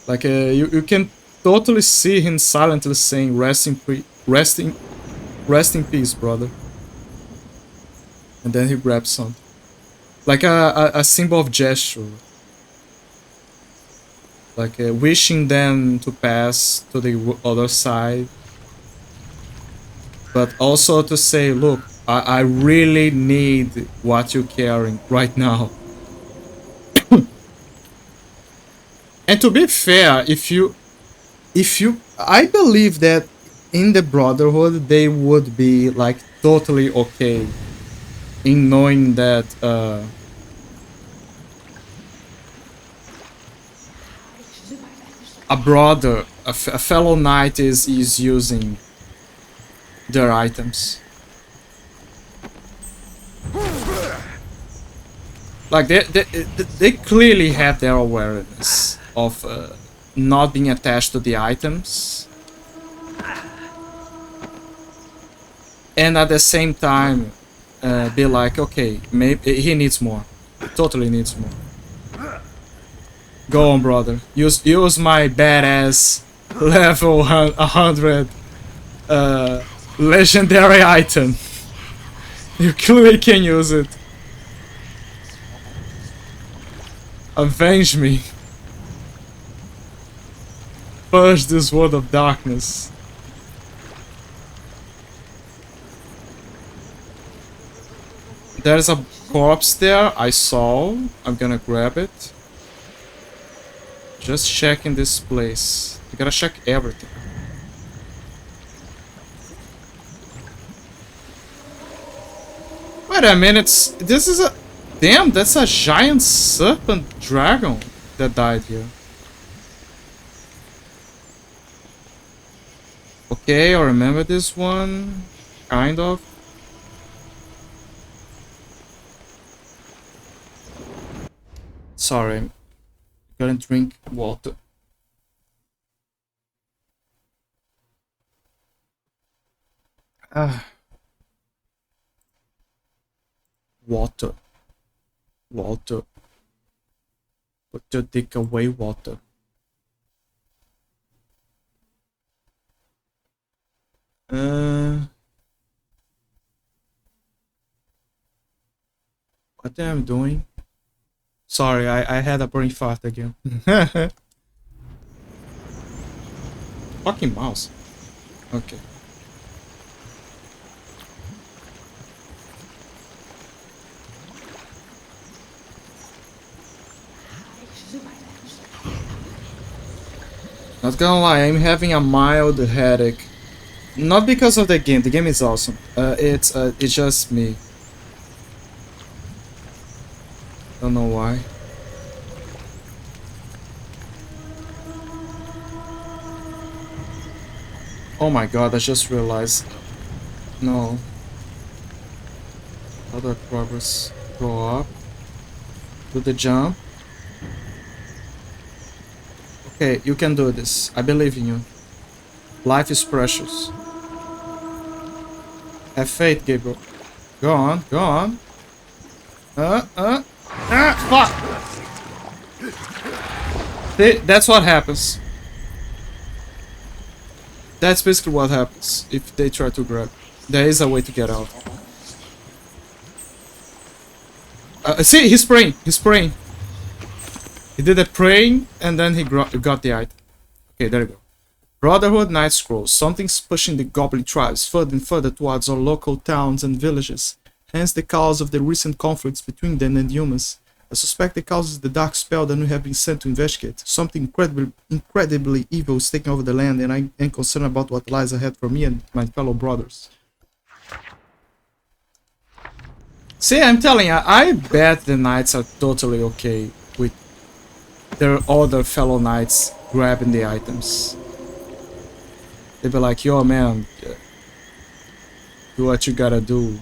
Like you can totally see him silently saying, "Rest in peace, brother." And then he grabs something. like a symbol of gesture, like wishing them to pass to the other side, but also to say, look, I really need what you're carrying right now. And to be fair, I believe that in the Brotherhood they would be like totally okay in knowing that a brother, a fellow knight is using their items. Like they clearly have their awareness of not being attached to the items, and at the same time be like, okay, maybe he needs more. He totally needs more. Go on, brother. Use my badass level 100 legendary item. You clearly can use it. Avenge me. Purge this world of darkness. There's a corpse there. I saw. I'm gonna grab it. Just checking this place. You gotta check everything. Wait a minute. This is a... Damn, that's a giant serpent dragon that died here. Okay, I remember this one. Kind of. Sorry. Gonna drink water. Water. Water. Put your dick away, water. What am I doing? Sorry, I had a brain fart again. Fucking mouse. Okay. Not gonna lie, I'm having a mild headache. Not because of the game is awesome. It's just me. Don't know why. Oh my god, I just realized. No. Other progress. Go up. Do the jump. Okay, you can do this. I believe in you. Life is precious. Have faith, Gabriel. Go on, go on. Fuck! See, that's what happens. That's basically what happens if they try to grab. There is a way to get out. See, he's praying. He's praying. He did a praying and then he got the item. Okay, there you go. Brotherhood Night Scrolls. Something's pushing the goblin tribes further and further towards our local towns and villages. Hence the cause of the recent conflicts between them and humans. I suspect the cause is the dark spell that we have been sent to investigate. Something incredibly evil is taking over the land, and I am concerned about what lies ahead for me and my fellow brothers. See, I'm telling you, I bet the knights are totally okay with their other fellow knights grabbing the items. They'd be like, yo man, do what you gotta do.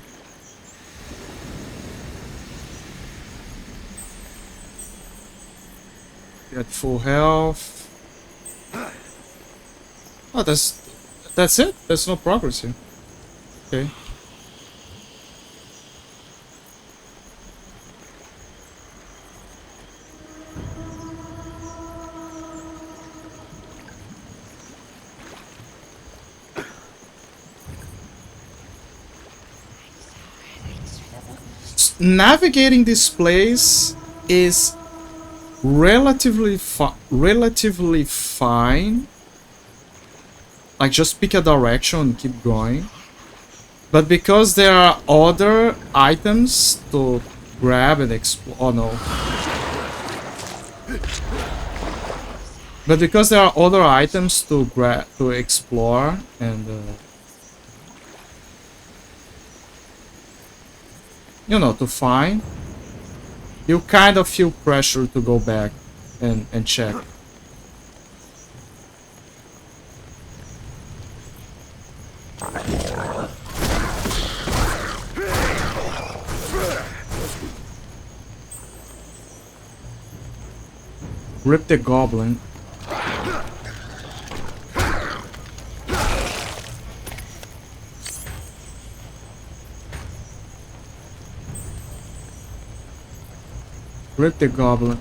Get full health. Oh, that's it? There's no progress here. Okay. navigating this place is relatively fine. Like, just pick a direction and keep going. But because there are other items to grab and explore... Oh no. But because there are other items to grab, to explore, and you know, to find, you kind of feel pressure to go back and check. Rip the goblin. Rip the goblin.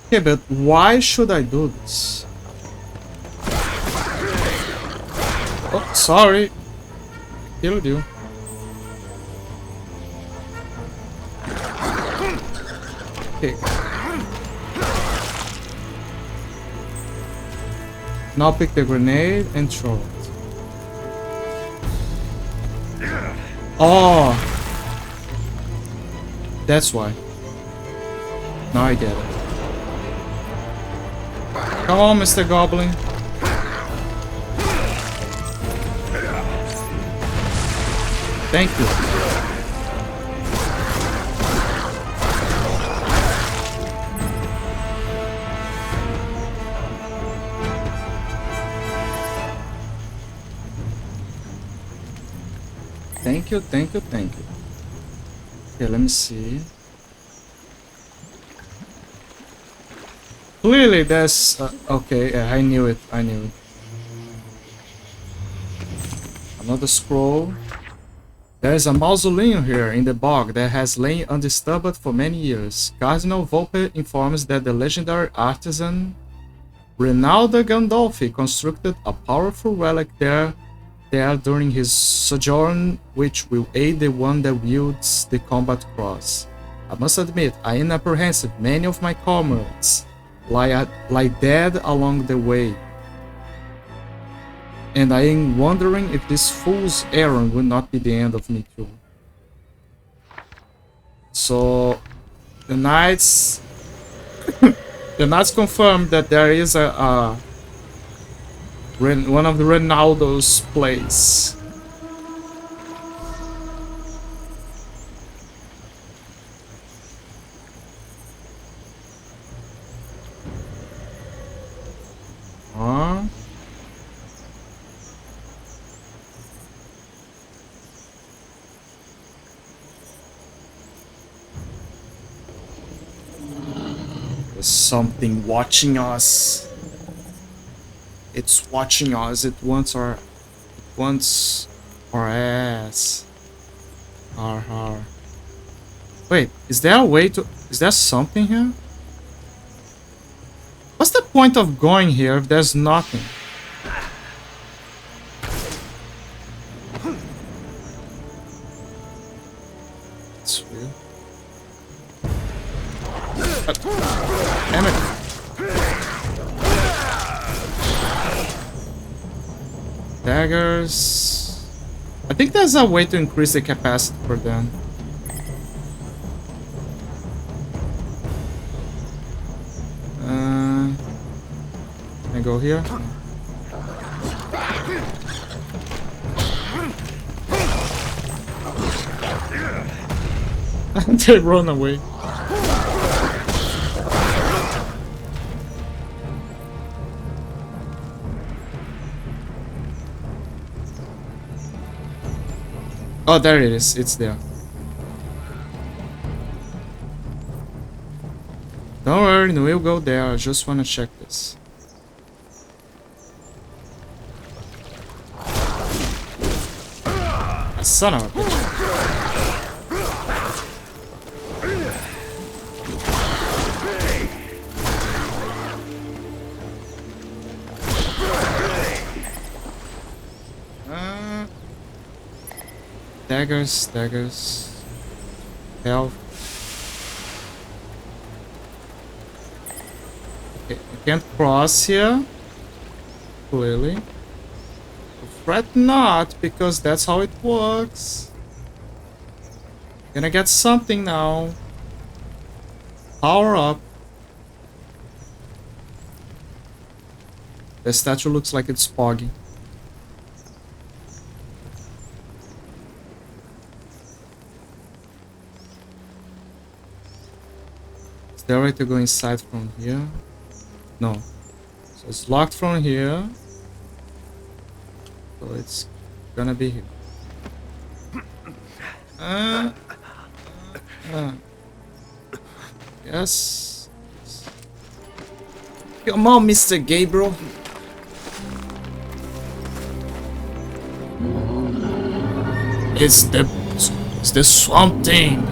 Okay, but why should I do this? Oh, sorry. Killed you. Okay. Now pick the grenade and throw it. Oh! That's why. Now I get it. Come on, Mr. Goblin. Thank you. Thank you, thank you, thank you. Okay, let me see. Clearly there's... okay, I knew it, I knew it. Another scroll. There is a mausoleum here in the bog that has lain undisturbed for many years. Cardinal Volpe informs that the legendary artisan Rinaldo Gandolfi constructed a powerful relic there during his sojourn, which will aid the one that wields the combat cross. I must admit, I am apprehensive. Many of my comrades lie dead along the way, and I am wondering if this fool's errand will not be the end of me too. So the knights the knights confirmed that there is one of the Ronaldo's place. Huh? There's something watching us. It's watching us. It wants our ass. Har. Wait, is there a way to... Is there something here? What's the point of going here if there's nothing? It's weird. Damn it. Daggers. I think there's a way to increase the capacity for them. Can I go here? They run away. Oh, there it is. It's there. Don't worry, we'll go there. I just want to check this. Son of a bitch. Daggers, daggers. Health. Okay, I can't cross here. Clearly. Fret not, because that's how it works. Gonna get something now. Power up. The statue looks like it's foggy. Is there a way to go inside from here? No. So it's locked from here. So it's gonna be here. Yes. Come on, Mr. Gabriel. It's the Swamp Thing.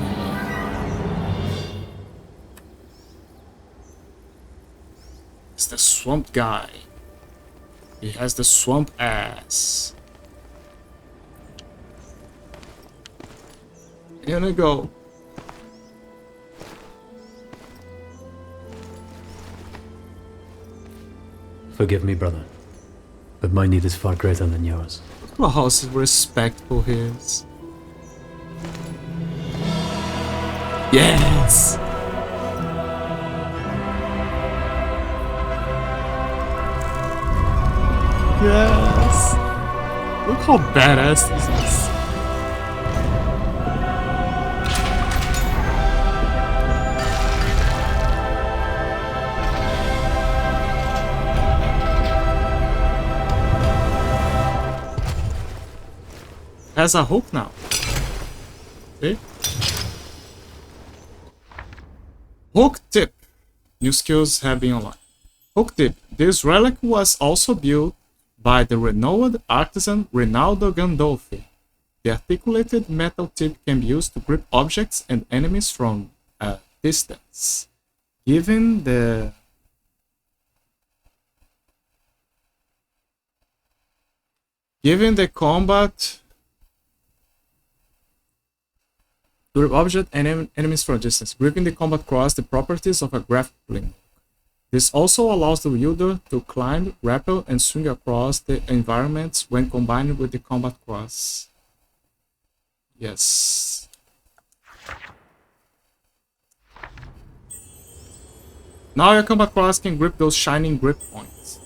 It's the Swamp Guy. He has the swamp ass. Here we go. Forgive me, brother, but my need is far greater than yours. Look how respectful he is. Yes! Yes! Look how badass this is. Has a hook now. See? Hook tip. New skills have been unlocked. Hook tip. This relic was also built by the renowned artisan Rinaldo Gandolfi. The articulated metal tip can be used to grip objects and enemies from a distance. Given the combat, grip object and enemies from a distance. Gripping the combat cross the properties of a grappling. This also allows the wielder to climb, rappel, and swing across the environments when combined with the combat cross. Yes. Now your combat cross can grip those shining grip points.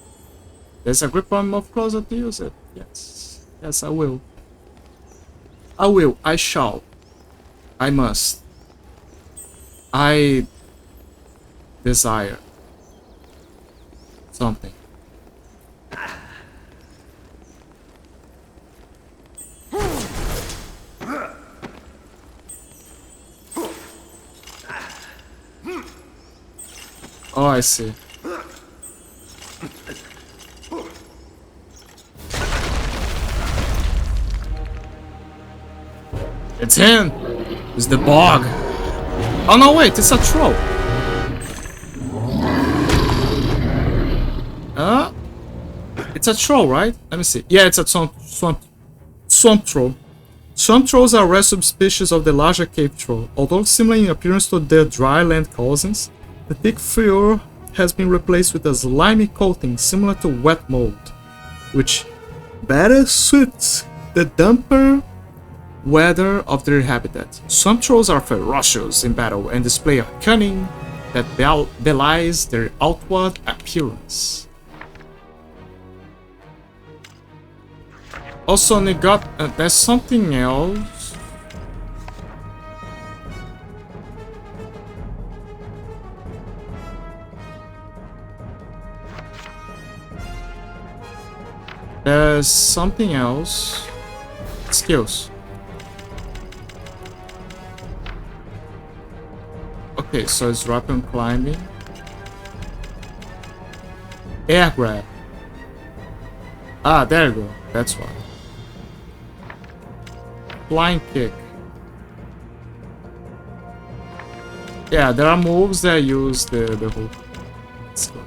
There's a grip point move closer to use it. Yes. Yes, I will. I will. I shall. I must. I desire something. Oh, I see. It's him! It's the bog! Oh no, wait, it's a troll! It's a troll, right? Let me see. Yeah, it's a swamp troll. Swamp trolls are a rare subspecies of the larger cave troll. Although similar in appearance to their dry land cousins, the thick fur has been replaced with a slimy coating similar to wet mold, which better suits the damper weather of their habitat. Swamp trolls are ferocious in battle and display a cunning that belies their outward appearance. Also, there's something else. There's something else. Skills. Okay, so it's rapid and climbing. Air grab. Ah, there you go. That's why. Flying kick. Yeah, there are moves that use the hook. Let's go.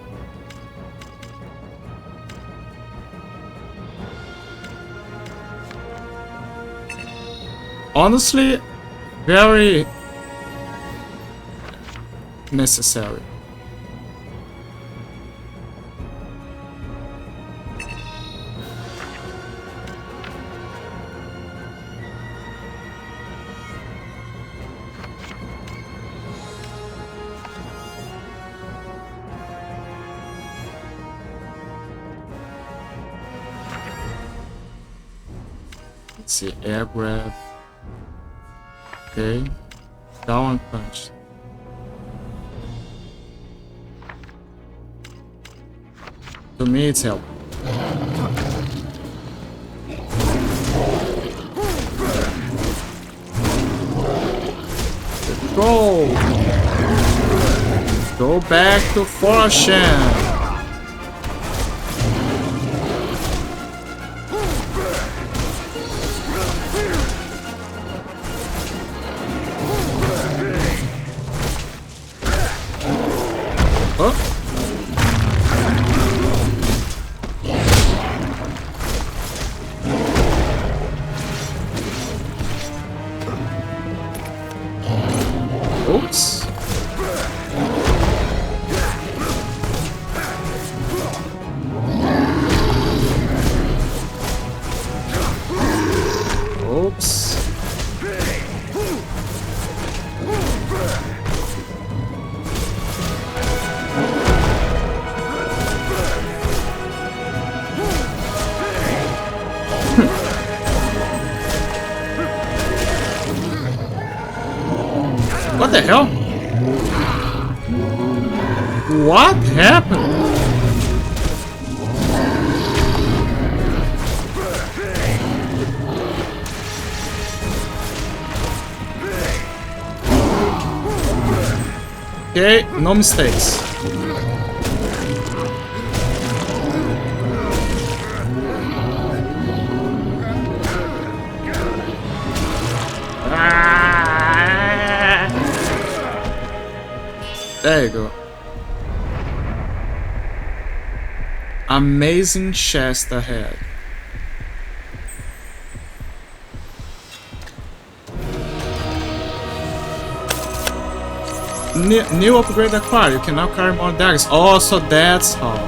honestly, very necessary. Let's see, air grab. Okay, down punch. To me, it's help. Go! Go back to Fortune! Oops. Oops. What the hell? What happened? Okay, no mistakes. There you go. Amazing chest ahead. New upgrade acquired. You can now carry more daggers. Oh, so that's how.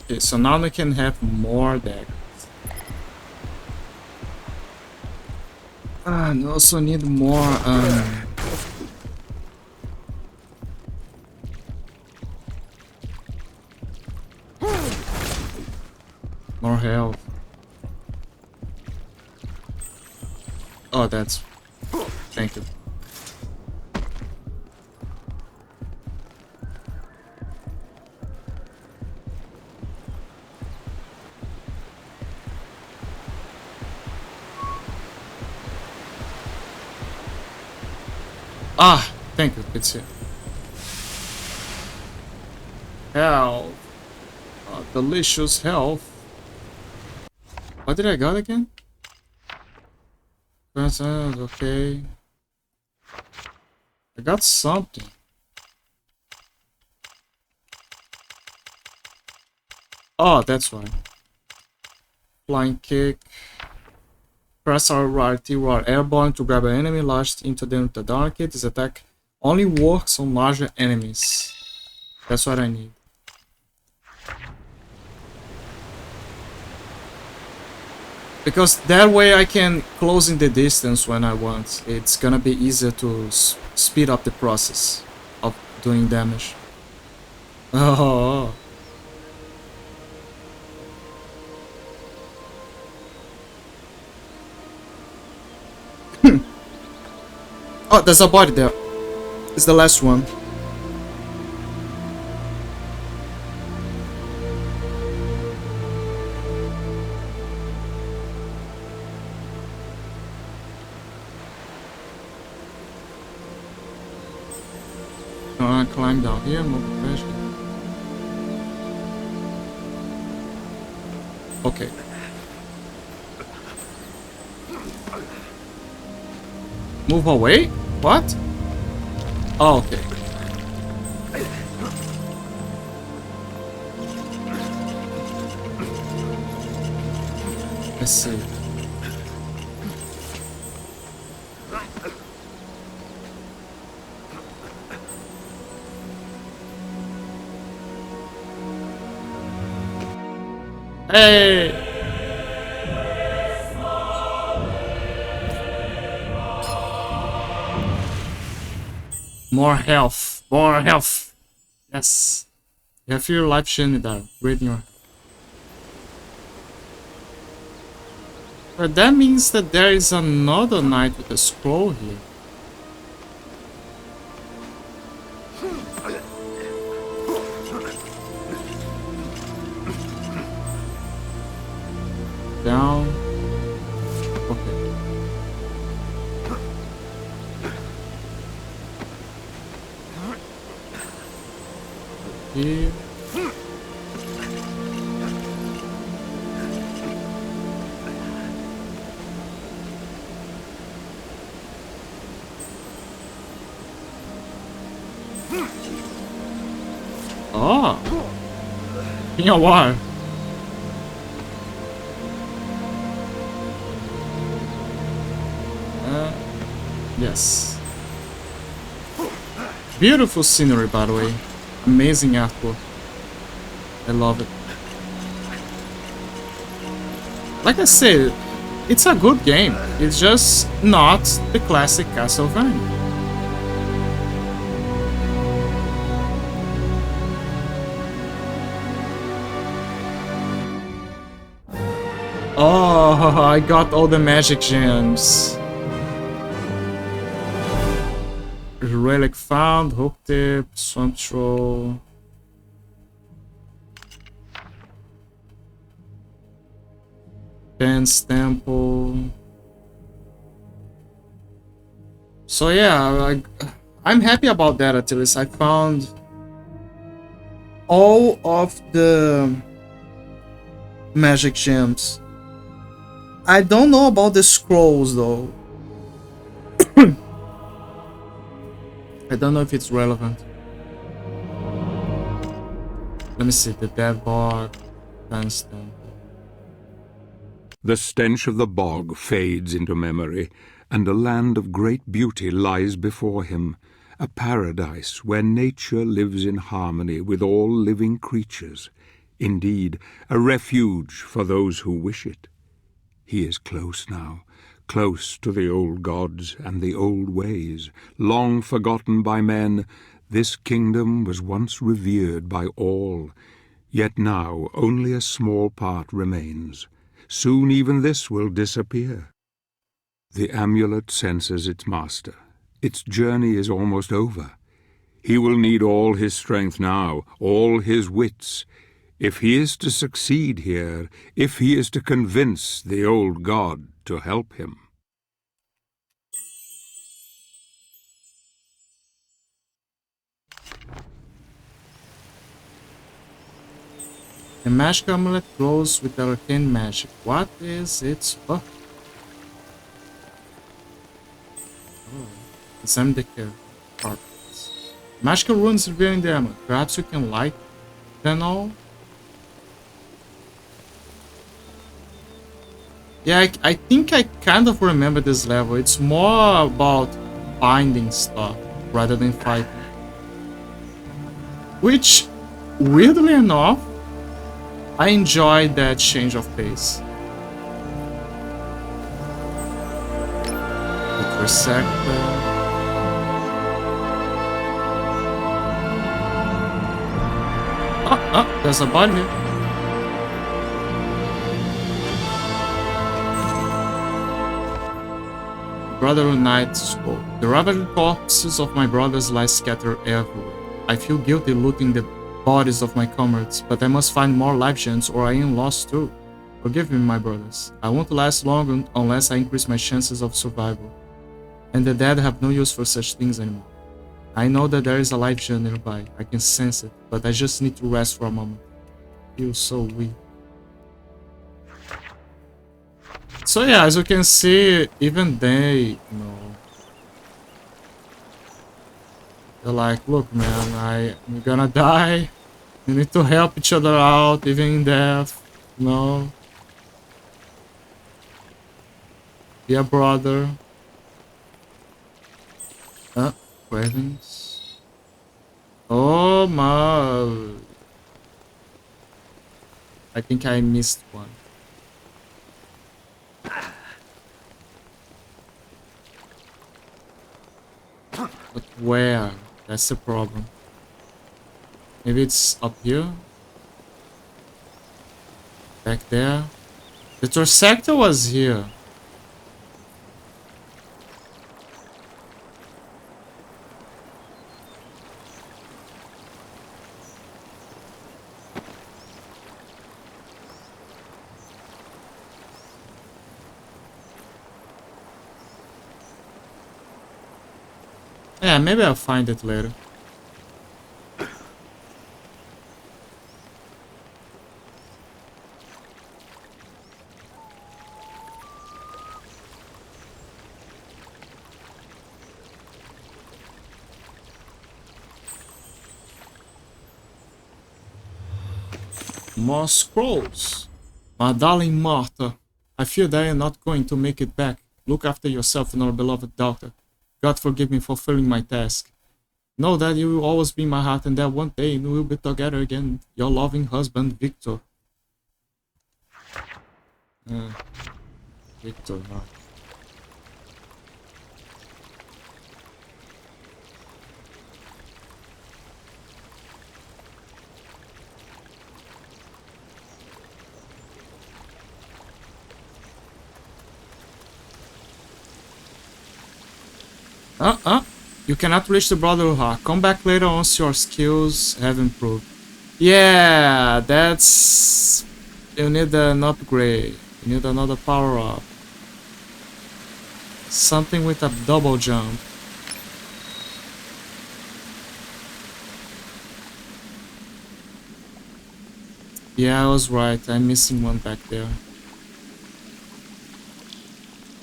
Okay, so now we can have more daggers. And also need more more health. Oh, that's... Thank you. Ah, thank you. It's here. Health. Delicious health. What did I got again? Okay. I got something. Oh, that's why. Flying kick. Press R T while airborne to grab an enemy, launch into them with the dark kit. This attack only works on larger enemies. That's what I need. Because that way I can close in the distance when I want. It's gonna be easier to speed up the process of doing damage. Oh. Oh, there's a body there. It's the last one. Climb down here, move pressure. Okay. Move away? What? Oh, okay. Let's see. Hey! More health. More health. Yes. You have your life shiny there. Breathe your. But that means that there is another knight with a scroll here. Down. Okay. Here. Oh. Been a while. Yes. Beautiful scenery, by the way. Amazing artwork. I love it. Like I said, it's a good game. It's just not the classic Castlevania. Oh, I got all the magic gems. Relic found, hook tip, swamp troll. Ben's temple. So yeah, I'm happy about that. At least I found all of the magic gems. I don't know about the scrolls though. I don't know if it's relevant. Let me see, the dead bog, Ben's temple. The stench of the bog fades into memory, and a land of great beauty lies before him, a paradise where nature lives in harmony with all living creatures, indeed, a refuge for those who wish it. He is close now, close to the old gods and the old ways, long forgotten by men. This kingdom was once revered by all, yet now only a small part remains. Soon even this will disappear. The amulet senses its master. Its journey is almost over. He will need all his strength now, all his wits. If he is to succeed here, if he is to convince the old god to help him. The magic amulet glows with arcane magic. What is its buff? Oh, examine the carpets. Magical runes revealed in the amulet. Perhaps you can light them all? Yeah, I think I kind of remember this level. It's more about binding stuff rather than fighting. Which, weirdly enough, I enjoyed that change of pace. The Trisector. Oh, there's a body here. Brotherhood Knight's Scroll. The ravaged corpses of my brothers lie scattered everywhere. I feel guilty looting the bodies of my comrades, but I must find more life gems or I am lost too. Forgive me, my brothers. I won't last long unless I increase my chances of survival. And the dead have no use for such things anymore. I know that there is a life gem nearby. I can sense it, but I just need to rest for a moment. I feel so weak. So yeah, as you can see, even they, they're like, look man, I'm gonna die. We need to help each other out, even in death, Yeah, brother. Cravings. Oh my. I think I missed one. But where? That's the problem. Maybe it's up here? Back there? The Torsector was here. Yeah, maybe I'll find it later. More scrolls. My darling Martha, I fear that I am not going to make it back. Look after yourself and our beloved daughter. God forgive me for failing my task. Know that you will always be in my heart and that one day we will be together again. Your loving husband, Victor. Victor, no. You cannot reach the Brotherhood Heart. Come back later once your skills have improved. Yeah, that's... You need an upgrade. You need another power up. Something with a double jump. Yeah, I was right. I'm missing one back there.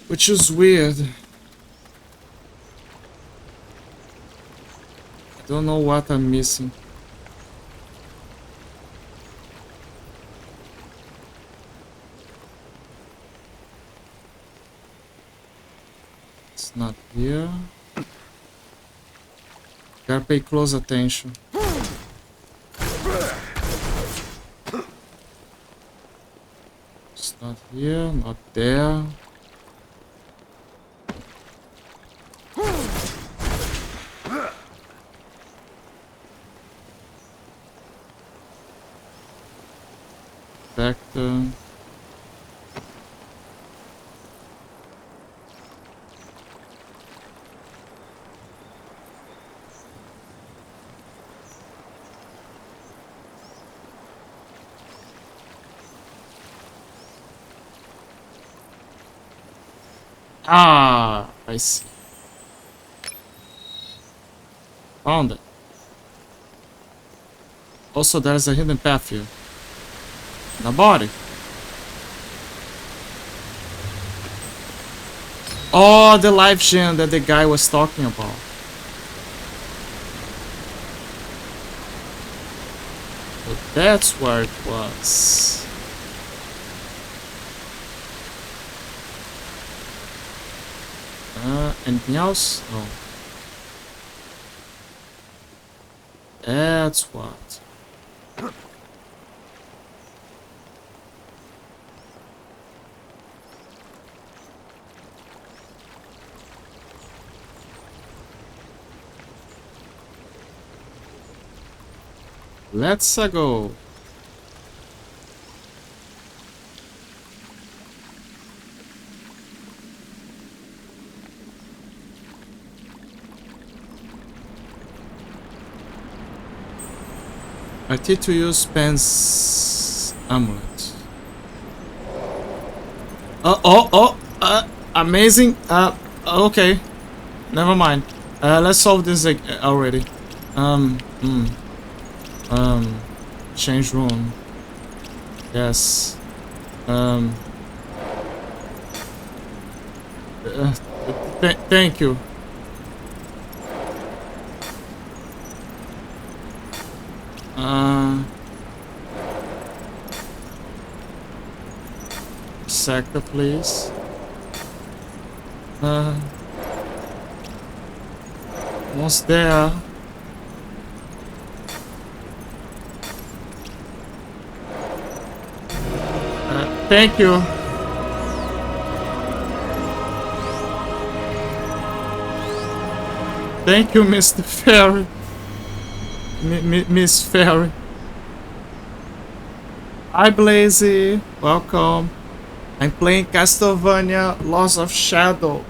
Which is weird. Don't know what I'm missing. It's not here. Gotta pay close attention. It's not here, not there. Vector. Ah, I see. Found it. Also, there's a hidden path here. The body. Oh, the life gem that the guy was talking about. So that's where it was. Anything else? No. That's what. Let's go. I need to use Pen's amulet. Amazing. Okay. Never mind. Let's solve this already. Change room. Yes. Thank you. Sector, please. Almost there. Thank you. Thank you, Mr. Fairy. Miss Fairy. Hi, Blazy. Welcome. I'm playing Castlevania Lost of Shadow.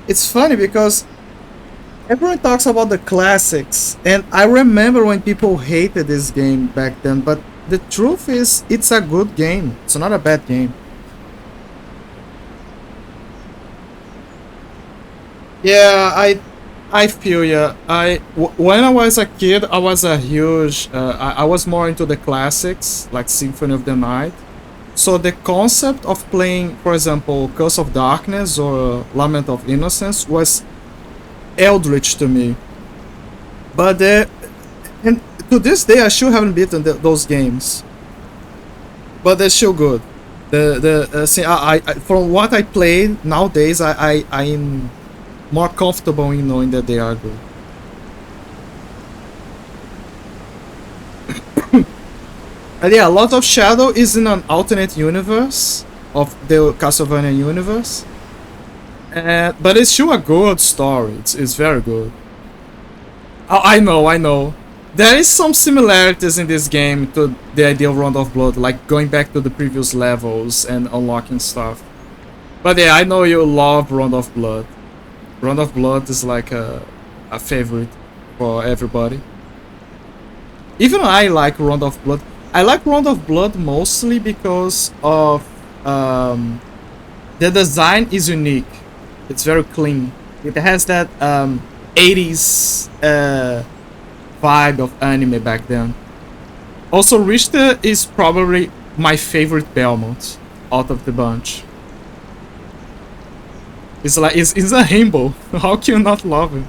It's funny because everyone talks about the classics, and I remember when people hated this game back then, but the truth is, it's a good game. It's not a bad game. Yeah, I feel ya. When I was a kid, I was a huge. I was more into the classics, like Symphony of the Night. So the concept of playing, for example, Curse of Darkness or Lament of Innocence was eldritch to me. But and to this day, I still haven't beaten those games. But they're still good. See, from what I play nowadays, I'm more comfortable in knowing that they are good. And yeah, Lord of Shadow is in an alternate universe of the Castlevania universe. But it's still a good story. It's very good. I know. There is some similarities in this game to the idea of Round of Blood, like going back to the previous levels and unlocking stuff. But yeah, I know you love Round of Blood. Round of Blood is like a favorite for everybody. Even I like Round of Blood. I like Round of Blood mostly because of the design is unique. It's very clean. It has that 80s vibe of anime back then. Also, Richter is probably my favorite Belmont out of the bunch. It's like it's a rainbow. How can you not love it?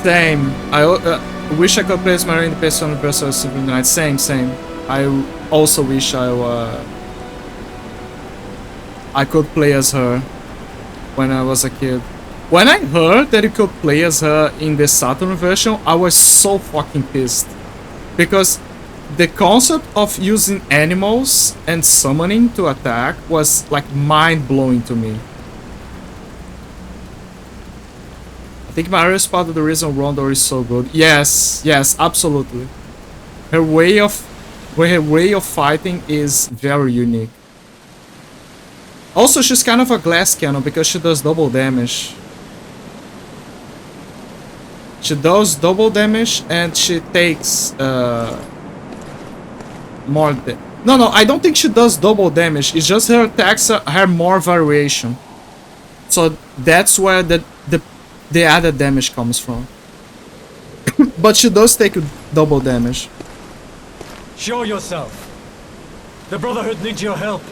Same. I wish I could play as Mario in the Persona vs. Symphony of the Night. Same. I also wish I could play as her when I was a kid. When I heard that you could play as her in the Saturn version, I was so fucking pissed. Because the concept of using animals and summoning to attack was like mind-blowing to me. I think Mario is part of the reason Rondo is so good. Yes, absolutely. Her way of fighting is very unique. Also, she's kind of a glass cannon because she does double damage. She does double damage and she takes more. No, I don't think she does double damage. It's just her attacks have more variation. So that's where the added damage comes from. But she does take double damage. Show yourself. The Brotherhood needs your help.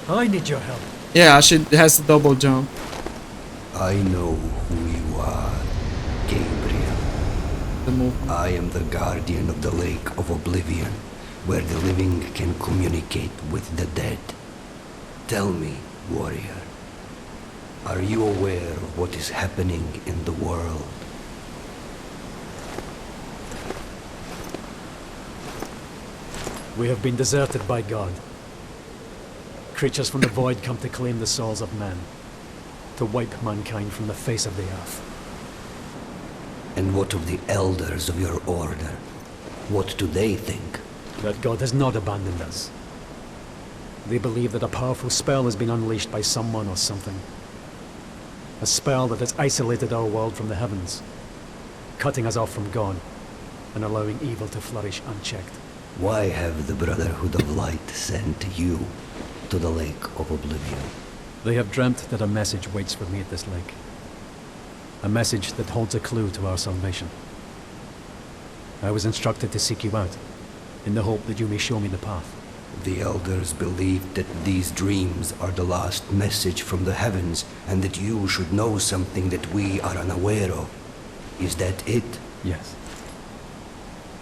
I need your help. Yeah, she has the double jump. I know who you are, Gabriel. The movement. I am the guardian of the Lake of Oblivion, where the living can communicate with the dead. Tell me, warrior, are you aware of what is happening in the world? We have been deserted by God. Creatures from the void come to claim the souls of men, to wipe mankind from the face of the earth. And what of the elders of your order? What do they think? That God has not abandoned us. They believe that a powerful spell has been unleashed by someone or something. A spell that has isolated our world from the heavens, cutting us off from God, and allowing evil to flourish unchecked. Why have the Brotherhood of Light sent you to the Lake of Oblivion? They have dreamt that a message waits for me at this lake. A message that holds a clue to our salvation. I was instructed to seek you out, in the hope that you may show me the path. The elders believe that these dreams are the last message from the heavens, and that you should know something that we are unaware of. Is that it? Yes.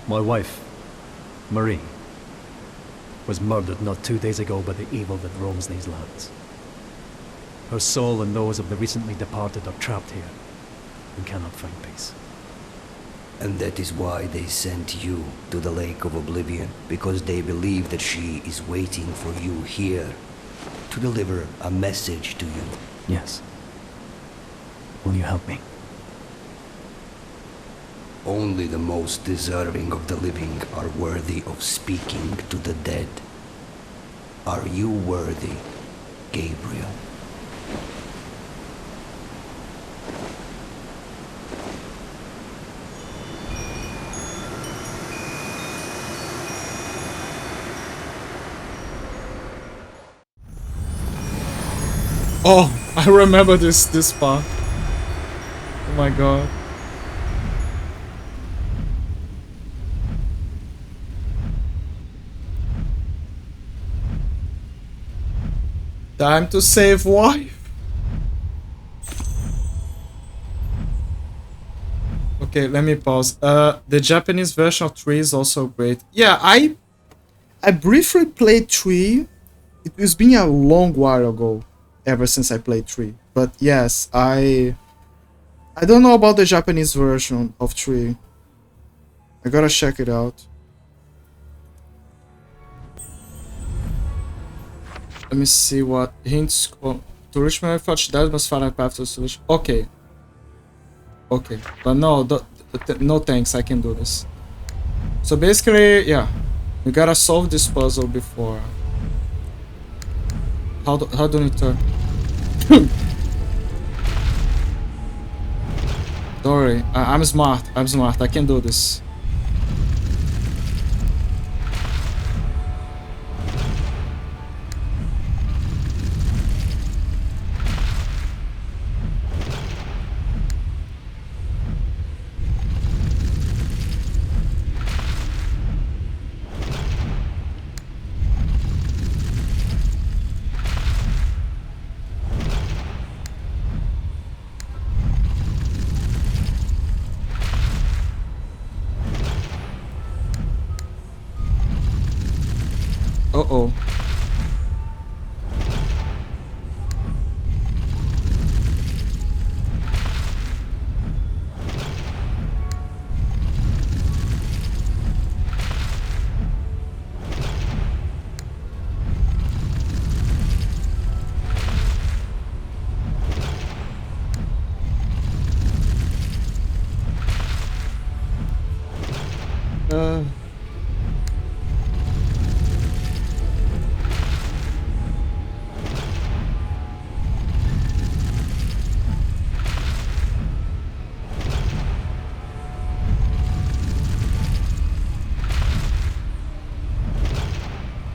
My wife, Marie, was murdered not 2 days ago by the evil that roams these lands. Her soul and those of the recently departed are trapped here and cannot find peace. And that is why they sent you to the Lake of Oblivion, because they believe that she is waiting for you here to deliver a message to you. Yes. Will you help me? Only the most deserving of the living are worthy of speaking to the dead. Are you worthy, Gabriel? Oh, I remember this part. Oh my god. Time to save wife. Okay, let me pause. The Japanese version of 3 is also great. Yeah, I briefly played 3. It was been a long while ago, ever since I played 3. But yes, I don't know about the Japanese version of 3. I gotta check it out. Let me see what hints. Oh, to reach my that must find a path to solution. Okay. Okay, but no, no thanks. I can do this. So basically, yeah, we gotta solve this puzzle before. How do we turn? Don't worry, I'm smart. I'm smart. I can do this. Uh-oh.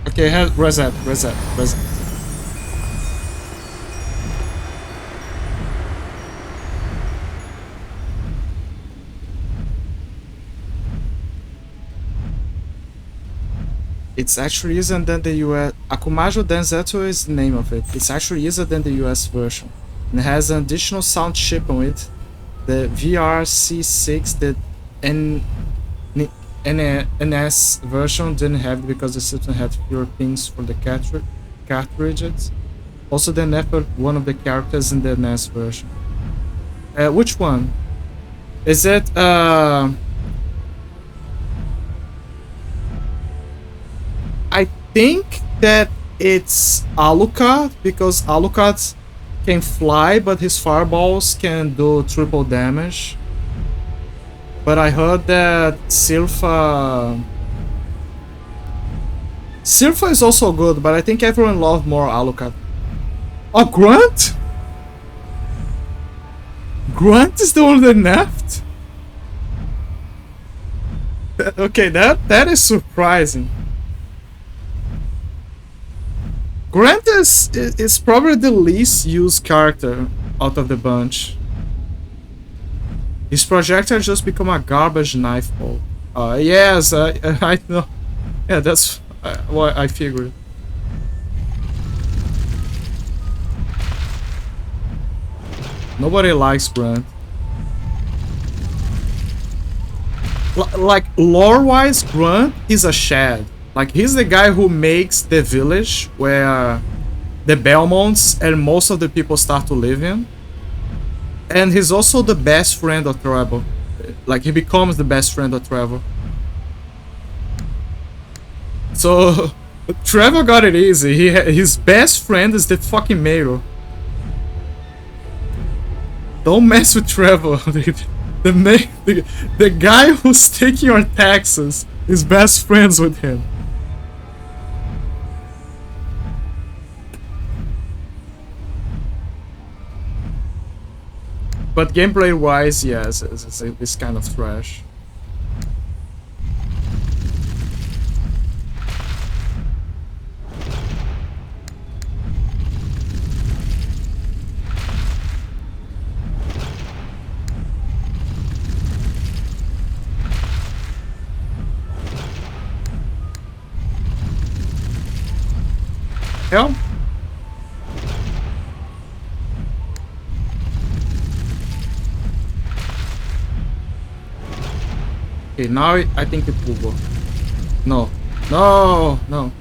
Okay, reset. It's actually easier than the US. Akumajo Densetsu is the name of it. It's actually easier than the US version. And it has an additional sound chip on it. The VRC6 that NS version didn't have because the system had fewer pins for the cartridges. Also, they never one of the characters in the NES version. Which one? Is it I think that it's Alucard, because Alucard can fly, but his fireballs can do triple damage. But I heard that Sylpha is also good, but I think everyone loved more Alucard. Oh, Grunt? Grunt is the one that nerfed? Okay, that is surprising. Grunt is probably the least used character out of the bunch. His projectile just become a garbage knife ball. Yes, I know. Yeah, that's what I figured. Nobody likes Brent. Like, lore-wise, Grunt is a Shad. Like, he's the guy who makes the village where the Belmonts and most of the people start to live in. And he's also the best friend of Trevor. Like, he becomes the best friend of Trevor. So, Trevor got it easy. His best friend is the fucking mayor. Don't mess with Trevor. The guy who's taking your taxes is best friends with him. But gameplay wise, yes, it's kind of trash. Hell? Okay, now I think it will work. No. No! No.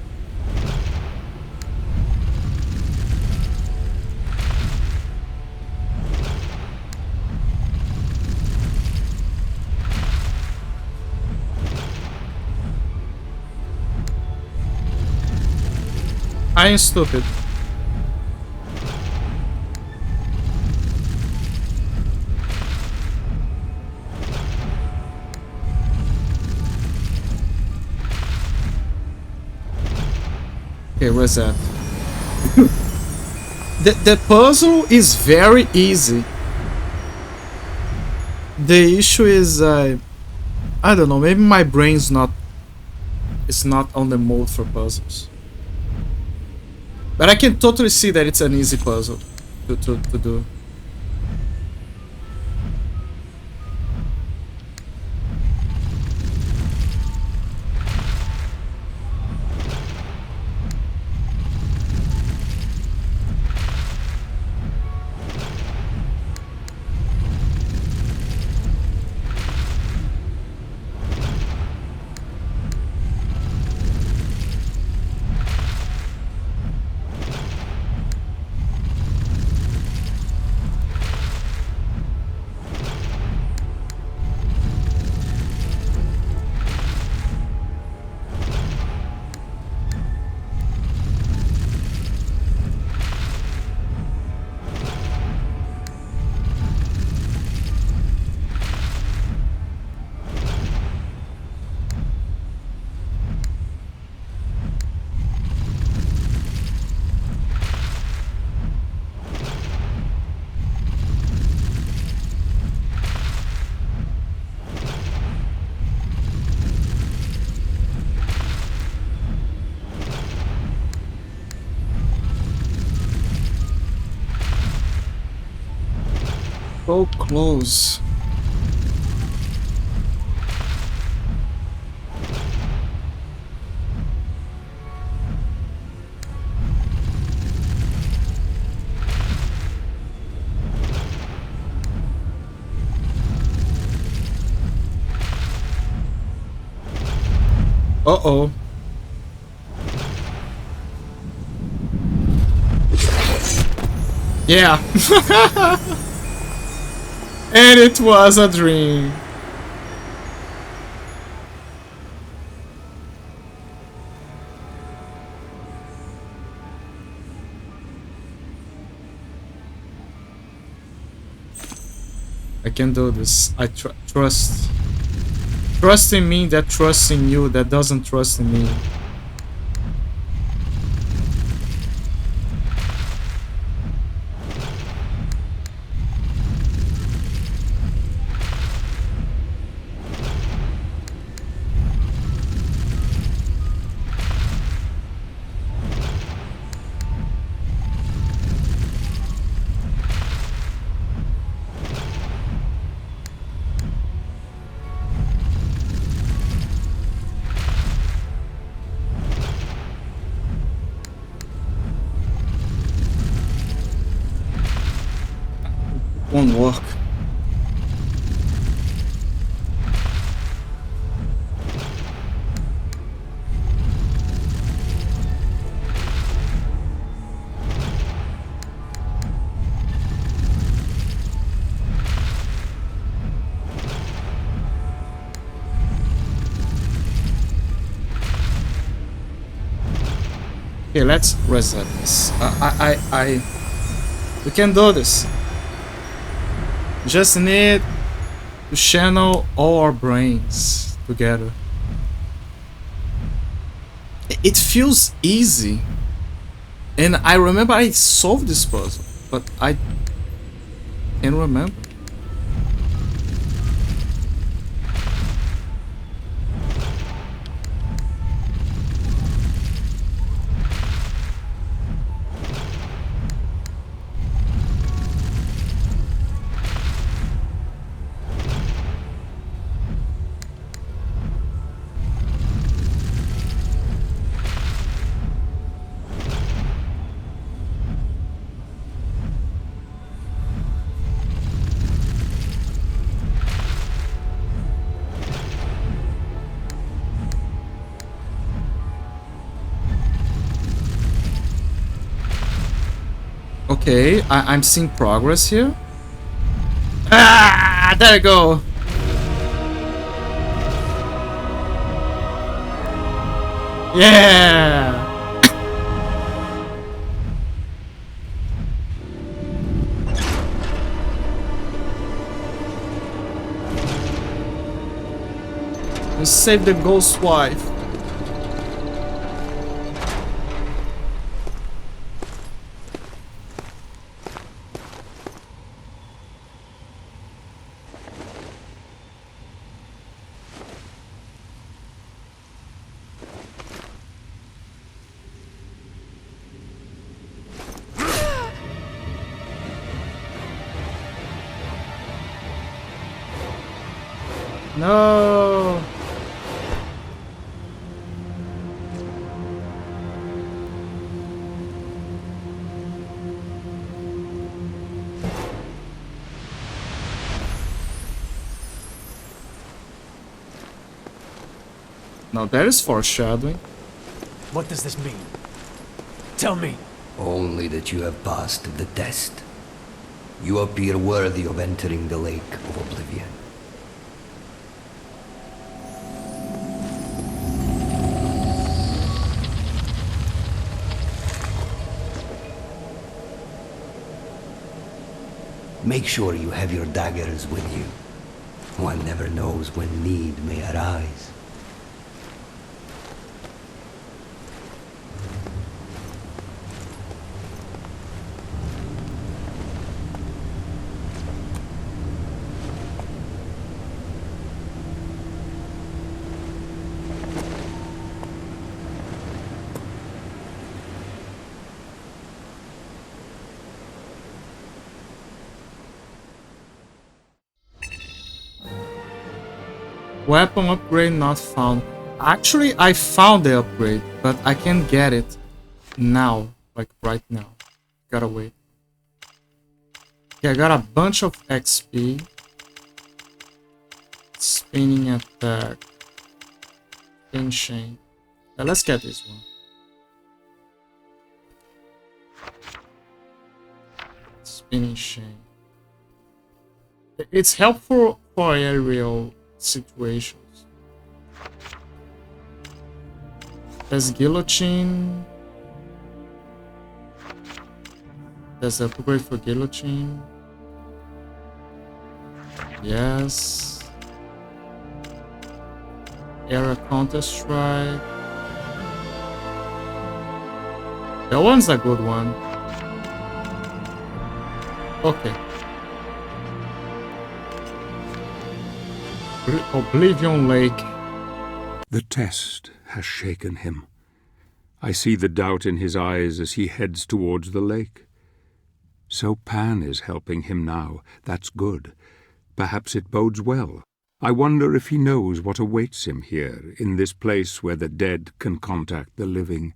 I am stupid. Okay, where's that? The puzzle is very easy. The issue is, I don't know, maybe my brain's not on the mode for puzzles. But I can totally see that it's an easy puzzle to do. So close. Uh-oh. Yeah. And it was a dream. I can do this. I trust. Trust in me that trusts in you that doesn't trust in me. won't work. Okay, let's reset this. We can do this. Just need to channel all our brains together. It feels easy. And I remember I solved this puzzle, but I can't remember. Okay, I'm seeing progress here. Ah, there you go. Yeah. You saved the ghost wife. No. Now that is foreshadowing. What does this mean? Tell me. Only that you have passed the test. You appear worthy of entering the Lake of Oblivion. Make sure you have your daggers with you. One never knows when need may arise. Weapon upgrade not found. Actually, I found the upgrade, but I can't get it now, like right now. Gotta wait. Okay, I got a bunch of XP. Spinning attack. Spin chain. Let's get this one. Spinning chain. It's helpful for aerial situations. There's guillotine. There's an upgrade for guillotine. Yes. Area counter strike. That one's a good one. Okay. Oblivion Lake. The test has shaken him. I see the doubt in his eyes as he heads towards the lake. So Pan is helping him now. That's good. Perhaps it bodes well. I wonder if he knows what awaits him here, in this place where the dead can contact the living.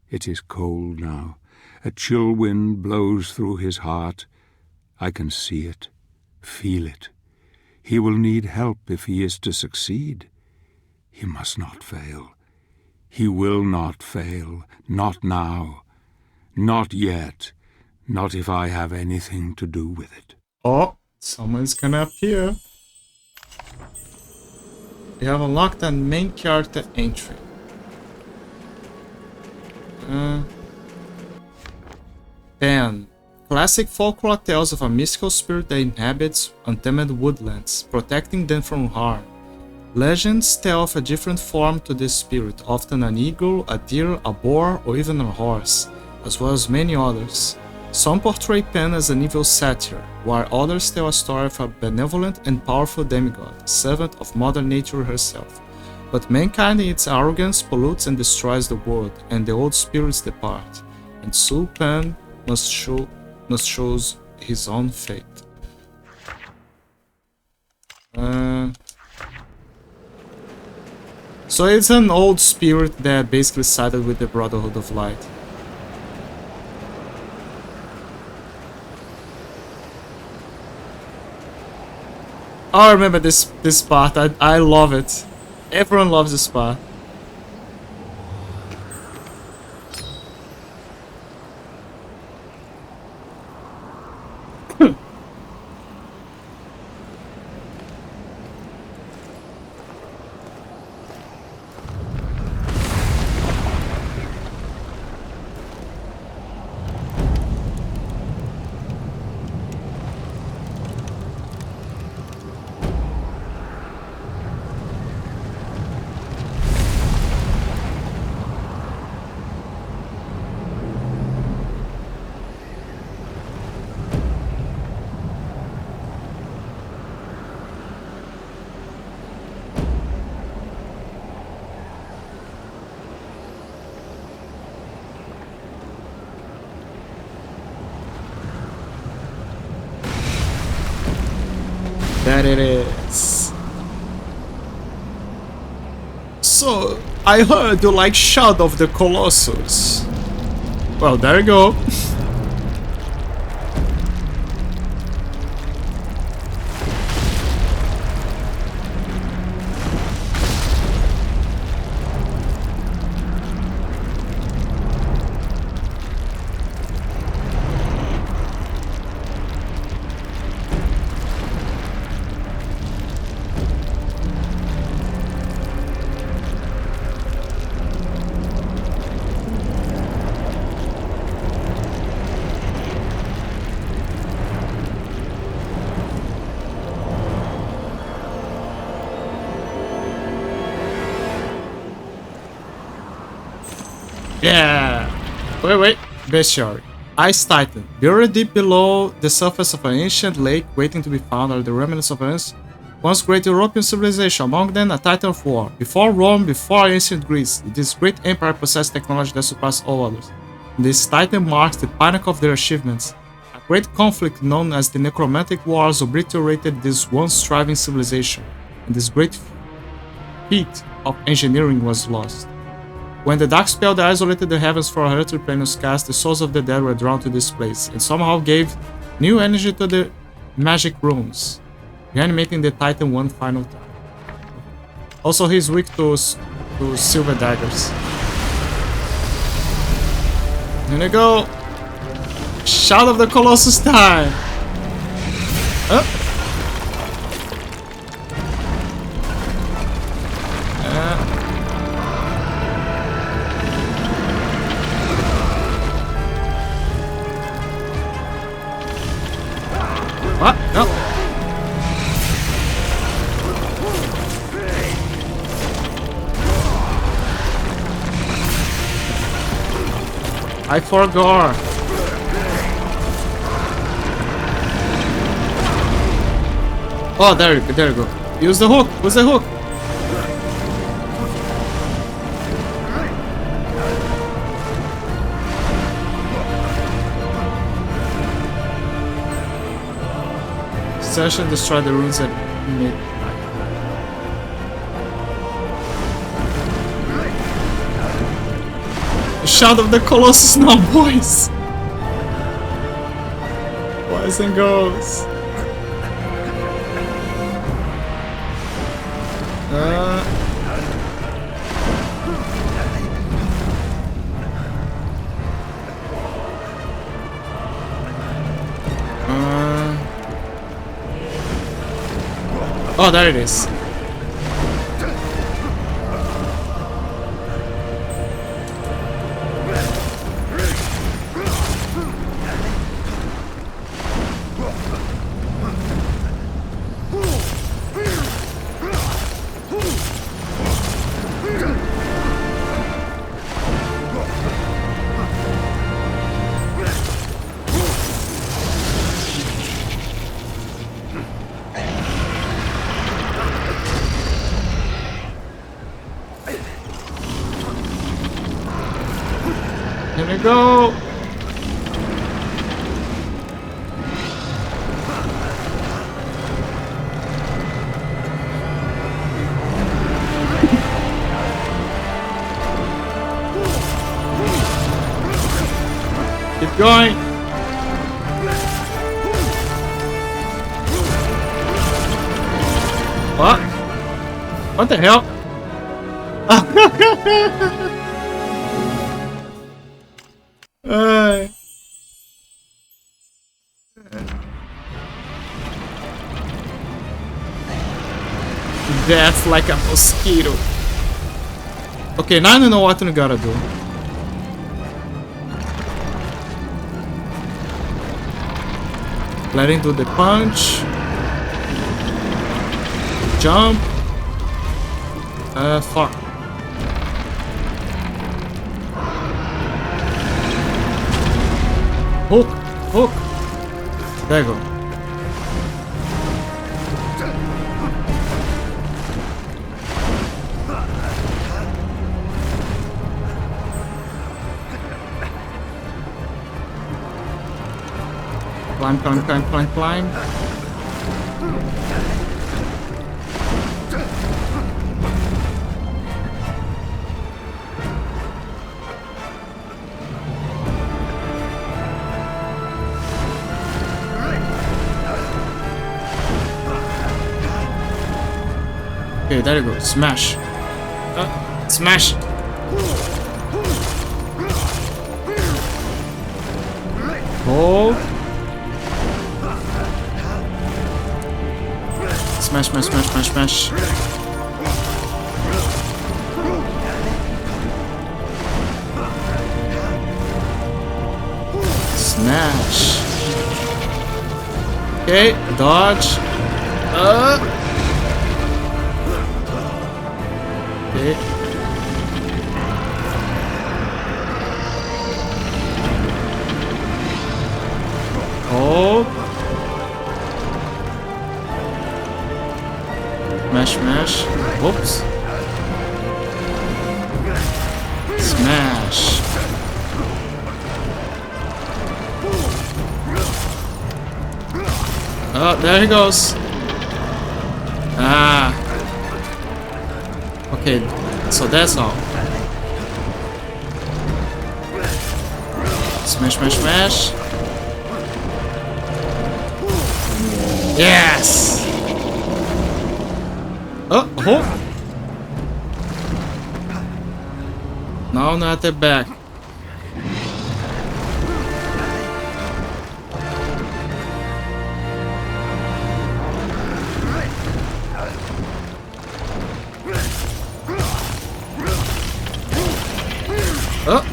It is cold now. A chill wind blows through his heart. I can see it, feel it. He will need help if he is to succeed. He must not fail. He will not fail. Not now. Not yet. Not if I have anything to do with it. Oh, someone's gonna appear. You have unlocked a main character entry. Pan. Classic folklore tells of a mystical spirit that inhabits untamed woodlands, protecting them from harm. Legends tell of a different form to this spirit, often an eagle, a deer, a boar, or even a horse, as well as many others. Some portray Pan as an evil satyr, while others tell a story of a benevolent and powerful demigod, servant of Mother Nature herself. But mankind in its arrogance pollutes and destroys the world, and the old spirits depart, and so Pan must choose his own fate. So it's an old spirit that basically sided with the Brotherhood of Light. Oh, I remember this part. I love it. Everyone loves this part. That it is. So, I heard you like Shadow of the Colossus. Well, there you go. Yeah. Wait. Bestiary. Ice Titan. Buried deep below the surface of an ancient lake, waiting to be found are the remnants of once great European civilization, among them a Titan of war. Before Rome, before ancient Greece, this great empire possessed technology that surpassed all others. This Titan marks the pinnacle of their achievements. A great conflict known as the Necromantic Wars obliterated this once thriving civilization, and this great feat of engineering was lost. When the dark spell that isolated the heavens for a earthly plane was cast, the souls of the dead were drawn to this place, and somehow gave new energy to the magic runes, reanimating the Titan one final time. Also, he's weak to silver daggers. Here we go! Shadow of the Colossus time! What? No. I forgot. Oh, there you go. Use the hook. Use the hook. Search and destroy the runes at midnight. Shadow of the Colossus now, boys! Why Boys and girls. Oh, there it is. Here we go. Keep going. What? What the hell? Death like a mosquito. Okay, now I know what we gotta do. Let him do the punch. Jump. Fuck. Hook. Hook. There you go. Climb, climb, climb, climb, climb. Okay, there you go. Smash. Smash. Hold. Smash, smash, smash, smash, smash. Smash. Okay, dodge. Okay. Hold. Smash, smash. Whoops. Smash. Oh, there he goes. Ah. Okay, so that's all. Smash, smash, smash. Yes! Oh! No, not the back. Oh!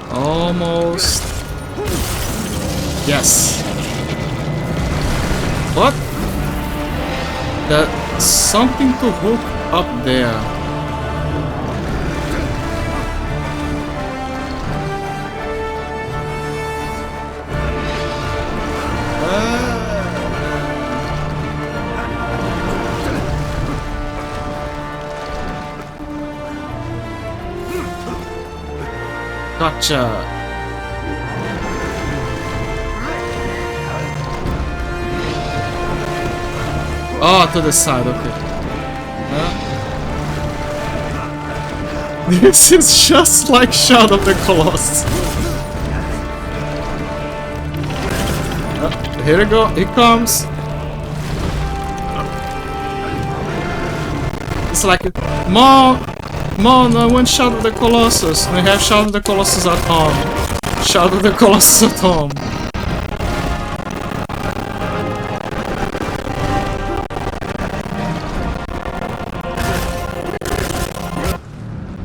Almost. Yes. What? There's something to hook up there. Gotcha. Oh, to the side, okay. This is just like Shadow of the Colossus. Here we go, he comes. It's like, Mom, I want Shadow of the Colossus. We have Shadow of the Colossus at home. Shadow of the Colossus at home.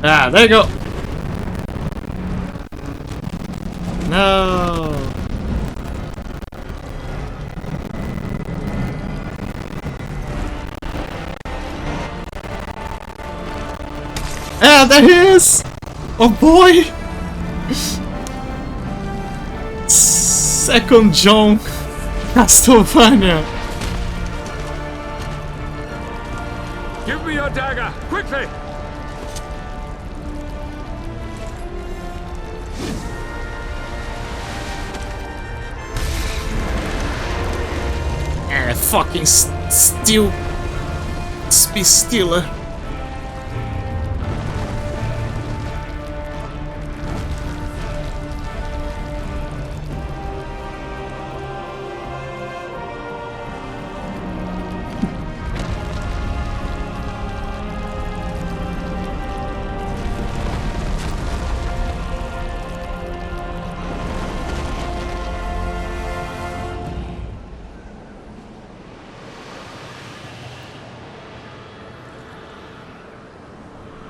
Ah, there you go. No. Ah, there he is. Oh boy. Second John Castlevania. Give me your dagger, quickly! Fucking steel speed stealer.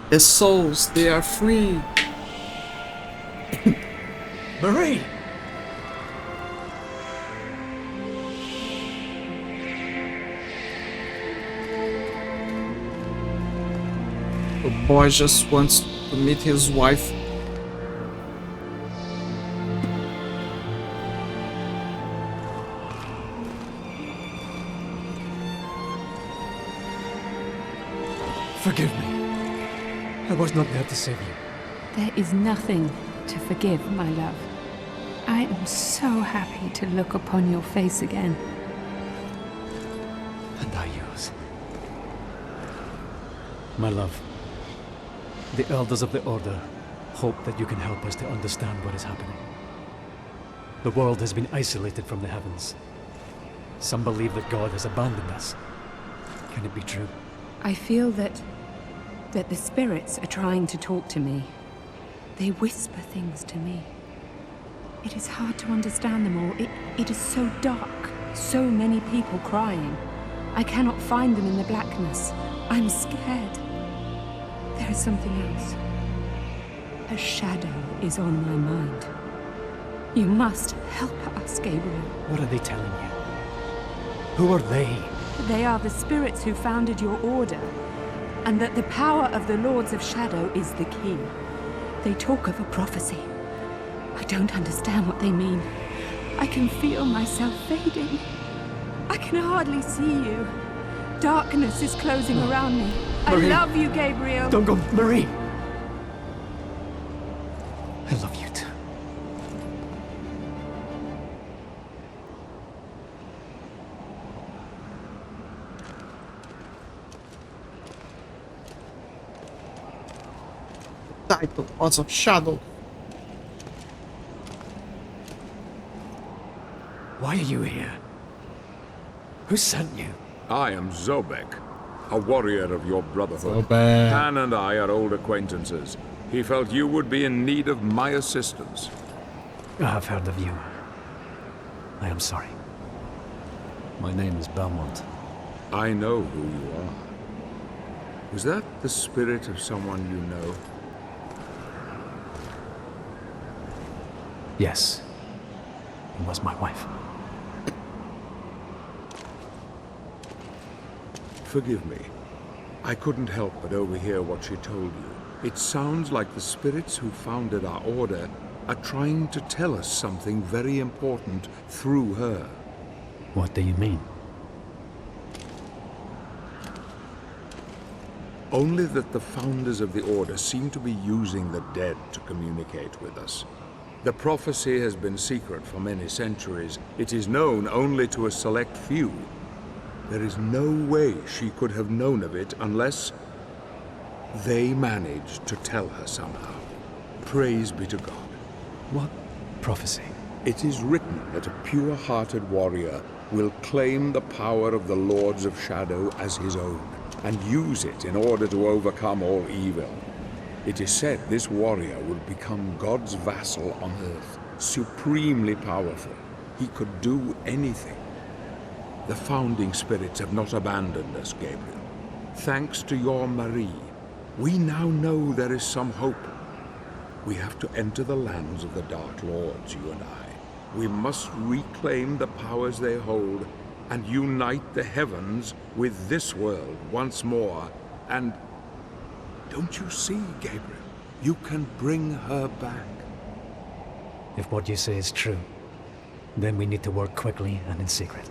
The souls, they are free. Marie! The boy just wants to meet his wife. Forgive me. I was not there to save you. There is nothing to forgive, my love. I am so happy to look upon your face again. And I yours. My love, the elders of the Order hope that you can help us to understand what is happening. The world has been isolated from the heavens. Some believe that God has abandoned us. Can it be true? I feel that the spirits are trying to talk to me. They whisper things to me. It is hard to understand them all. It is so dark. So many people crying. I cannot find them in the blackness. I'm scared. There is something else. A shadow is on my mind. You must help us, Gabriel. What are they telling you? Who are they? They are the spirits who founded your order, and that the power of the Lords of Shadow is the key. They talk of a prophecy. I don't understand what they mean. I can feel myself fading. I can hardly see you. Darkness is closing around me. Marie. I love you, Gabriel. Don't go, Marie! I love you too. Title, Lords of Shadow. Why are you here? Who sent you? I am Zobek, a warrior of your brotherhood. Zobek. Han and I are old acquaintances. He felt you would be in need of my assistance. I have heard of you. I am sorry. My name is Belmont. I know who you are. Was that the spirit of someone you know? Yes. It was my wife. Forgive me. I couldn't help but overhear what she told you. It sounds like the spirits who founded our order are trying to tell us something very important through her. What do you mean? Only that the founders of the order seem to be using the dead to communicate with us. The prophecy has been secret for many centuries. It is known only to a select few. There is no way she could have known of it unless... They managed to tell her somehow. Praise be to God. What prophecy? It is written that a pure-hearted warrior will claim the power of the Lords of Shadow as his own, and use it in order to overcome all evil. It is said this warrior will become God's vassal on earth, supremely powerful. He could do anything. The founding spirits have not abandoned us, Gabriel. Thanks to your Marie, we now know there is some hope. We have to enter the lands of the Dark Lords, you and I. We must reclaim the powers they hold and unite the heavens with this world once more. And don't you see, Gabriel? You can bring her back. If what you say is true, then we need to work quickly and in secret.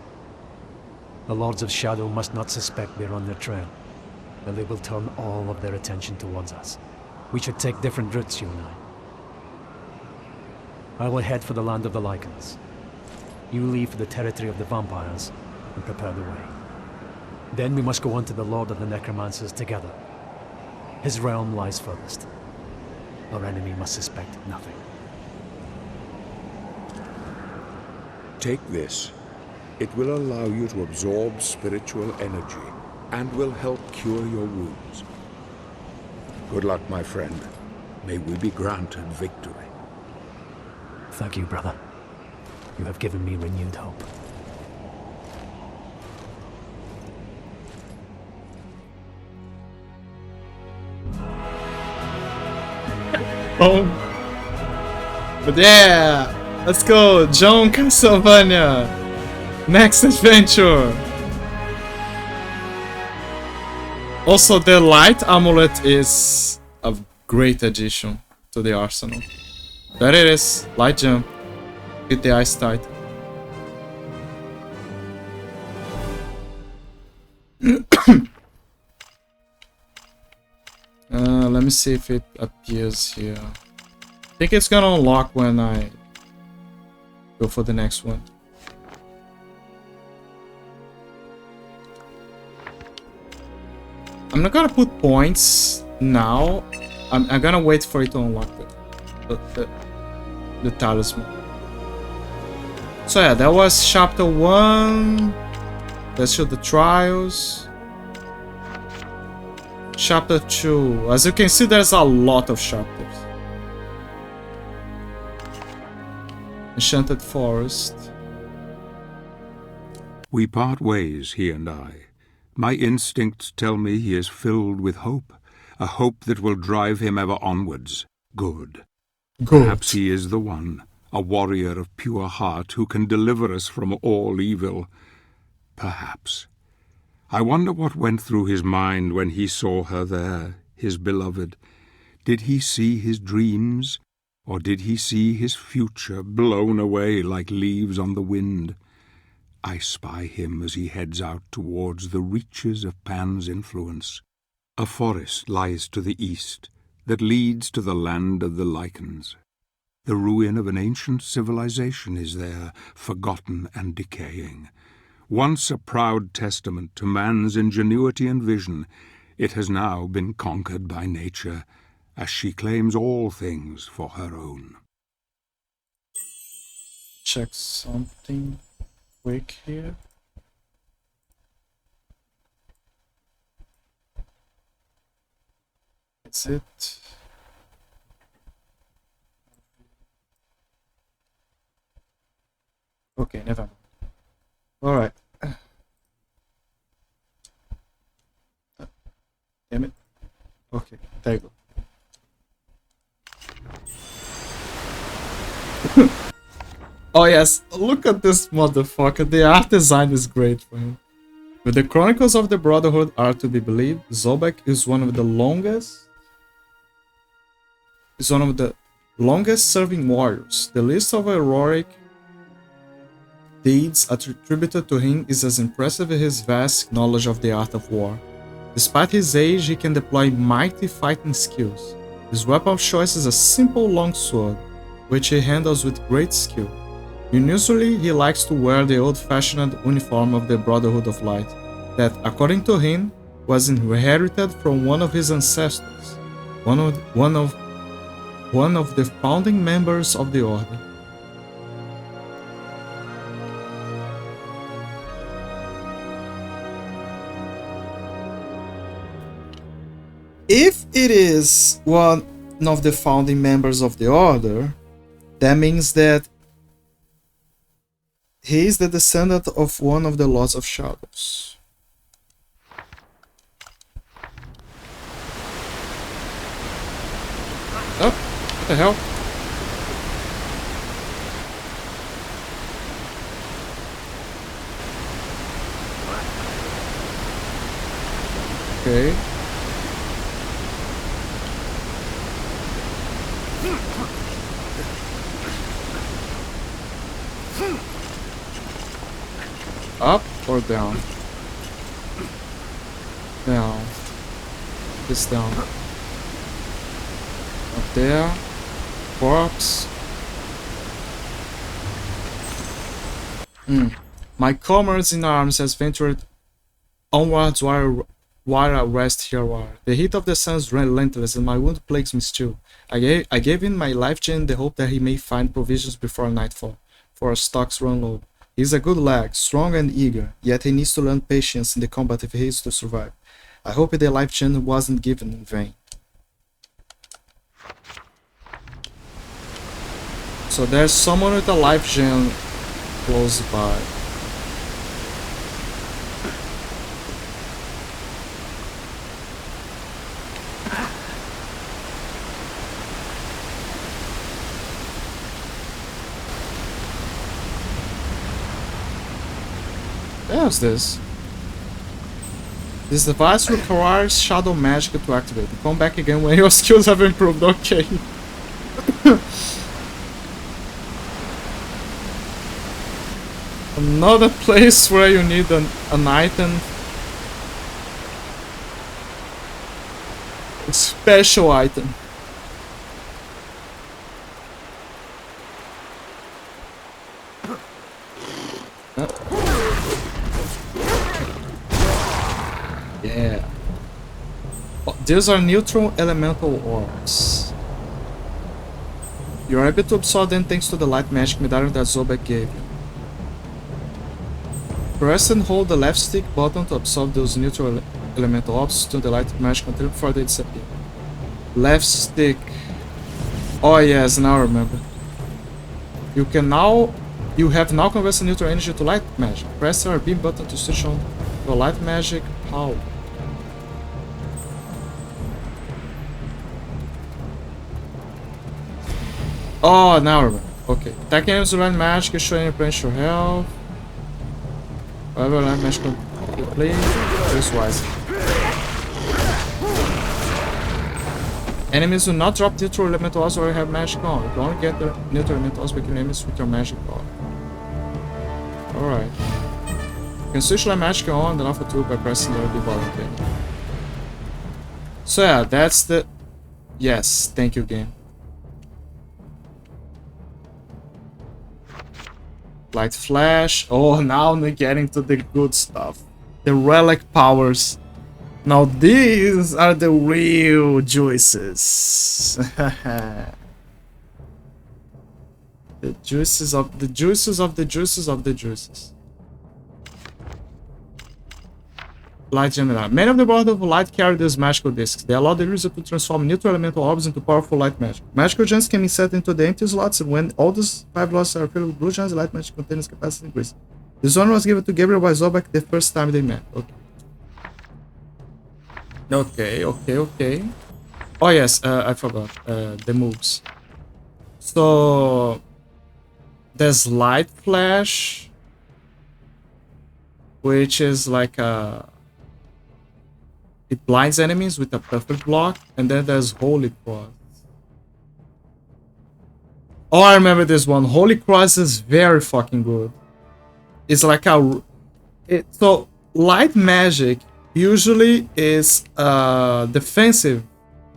The Lords of Shadow must not suspect we're on their trail, or they will turn all of their attention towards us. We should take different routes, you and I will head for the land of the Lycans. You leave for the territory of the vampires and prepare the way. Then we must go on to the Lord of the Necromancers together. His realm lies furthest. Our enemy must suspect nothing. Take this. It will allow you to absorb spiritual energy and will help cure your wounds. Good luck, my friend. May we be granted victory. Thank you, brother. You have given me renewed hope. Oh. But yeah! Let's go! John Castlevania! Next adventure! Also, the light amulet is a great addition to the arsenal. There it is. Light jump. Hit the ice tight. Let me see if it appears here. I think it's gonna unlock when I go for the next one. I'm not gonna put points now. I'm gonna wait for it to unlock the talisman. So yeah, that was chapter 1. Let's show the trials. Chapter 2. As you can see, there's a lot of chapters. Enchanted Forest. We part ways, he and I. My instincts tell me he is filled with hope, a hope that will drive him ever onwards. Good. Perhaps he is the one, a warrior of pure heart who can deliver us from all evil. Perhaps. I wonder what went through his mind when he saw her there, his beloved. Did he see his dreams, or did he see his future blown away like leaves on the wind? I spy him as he heads out towards the reaches of Pan's influence. A forest lies to the east that leads to the land of the Lycans. The ruin of an ancient civilization is there, forgotten and decaying. Once a proud testament to man's ingenuity and vision, it has now been conquered by nature, as she claims all things for her own. Check something quick here. That's it. Okay, never mind. All right. Damn it. Okay, there you go. Oh yes, look at this motherfucker. The art design is great for him. If the Chronicles of the Brotherhood are to be believed, Zobek is one of the longest serving warriors. The list of heroic deeds attributed to him is as impressive as his vast knowledge of the art of war. Despite his age, he can deploy mighty fighting skills. His weapon of choice is a simple long sword, which he handles with great skill. Unusually, he likes to wear the old-fashioned uniform of the Brotherhood of Light, that, according to him, was inherited from one of his ancestors, one of the founding members of the order. If it is one of the founding members of the order, that means that he is the descendant of one of the Lords of Shadows. Oh, what the hell? Okay. Up or down? Down. This down. Up there. Corpse. My comrades in arms has ventured onwards while I rest here. The heat of the sun is relentless and my wound plagues me still. I gave him my life chain in the hope that he may find provisions before nightfall, for our stocks run low. He's a good lad, strong and eager, yet he needs to learn patience in the combat if he is to survive. I hope the life chain wasn't given in vain. So there's someone with a life gem close by. What's this? This device requires shadow magic to activate. Come back again when your skills have improved. Okay. Another place where you need an item. A special item. Yeah. Oh, these are neutral elemental orbs. You're able to absorb them thanks to the light magic medallion that Zobek gave you. Press and hold the left stick button to absorb those neutral elemental orbs to the light magic until before they disappear. Left stick. Oh yes, now I remember. You have now converted neutral energy to light magic. Press the RB button to switch on your light magic power. Oh, now I remember. Okay. Attack enemies with light magic, show any replenish your health. Whatever light magic complete, use wisely. Enemies do not drop neutral elemental orbs or have magic on. You can only get the neutral elemental orbs by killing enemies with your magic power. Alright. You can switch light magic on and off a tool by pressing the RB button. So yeah, that's the... Yes, thank you game. Light flash. Oh, now we're getting to the good stuff. The relic powers. Now these are the real juices. The juices of the juices of the juices of the juices. Light Gemini. Many of the Brotherhood of Light carry these magical discs. They allow the user to transform neutral elemental orbs into powerful light magic. Magical gems can be set into the empty slots, and when all these 5 slots are filled with blue gems, the light magic contains capacity increases. This one was given to Gabriel by Zobek the first time they met. Okay. Oh yes, I forgot the moves. So there's Light Flash, which is like a... It blinds enemies with a perfect block, and then there's Holy Cross. Oh, I remember this one. Holy Cross is very fucking good. It's like a... So, light magic usually is a defensive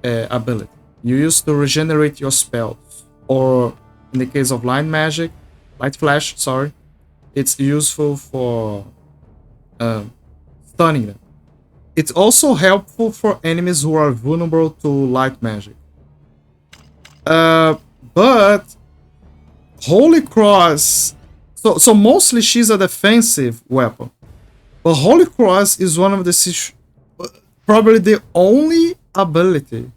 ability. You use to regenerate your spells. Or, in the case of light magic, light flash, sorry, it's useful for stunning them. It's also helpful for enemies who are vulnerable to light magic. But Holy Cross, so mostly she's a defensive weapon. But Holy Cross is one of the probably the only ability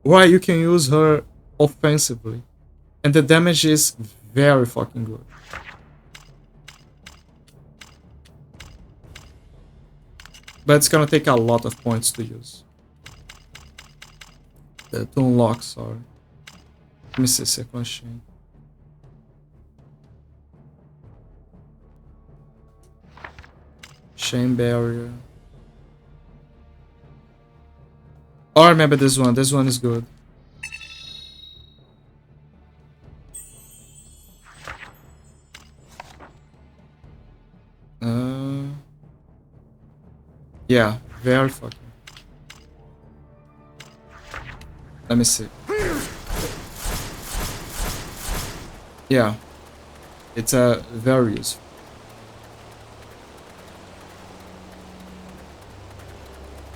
where you can use her offensively. And the damage is very fucking good. But it's gonna take a lot of points to use. To unlock, sorry. Let me see second chain. Chain barrier. Oh, I remember this one. This one is good. Yeah, very fucking. Let me see. Yeah, it's a very useful.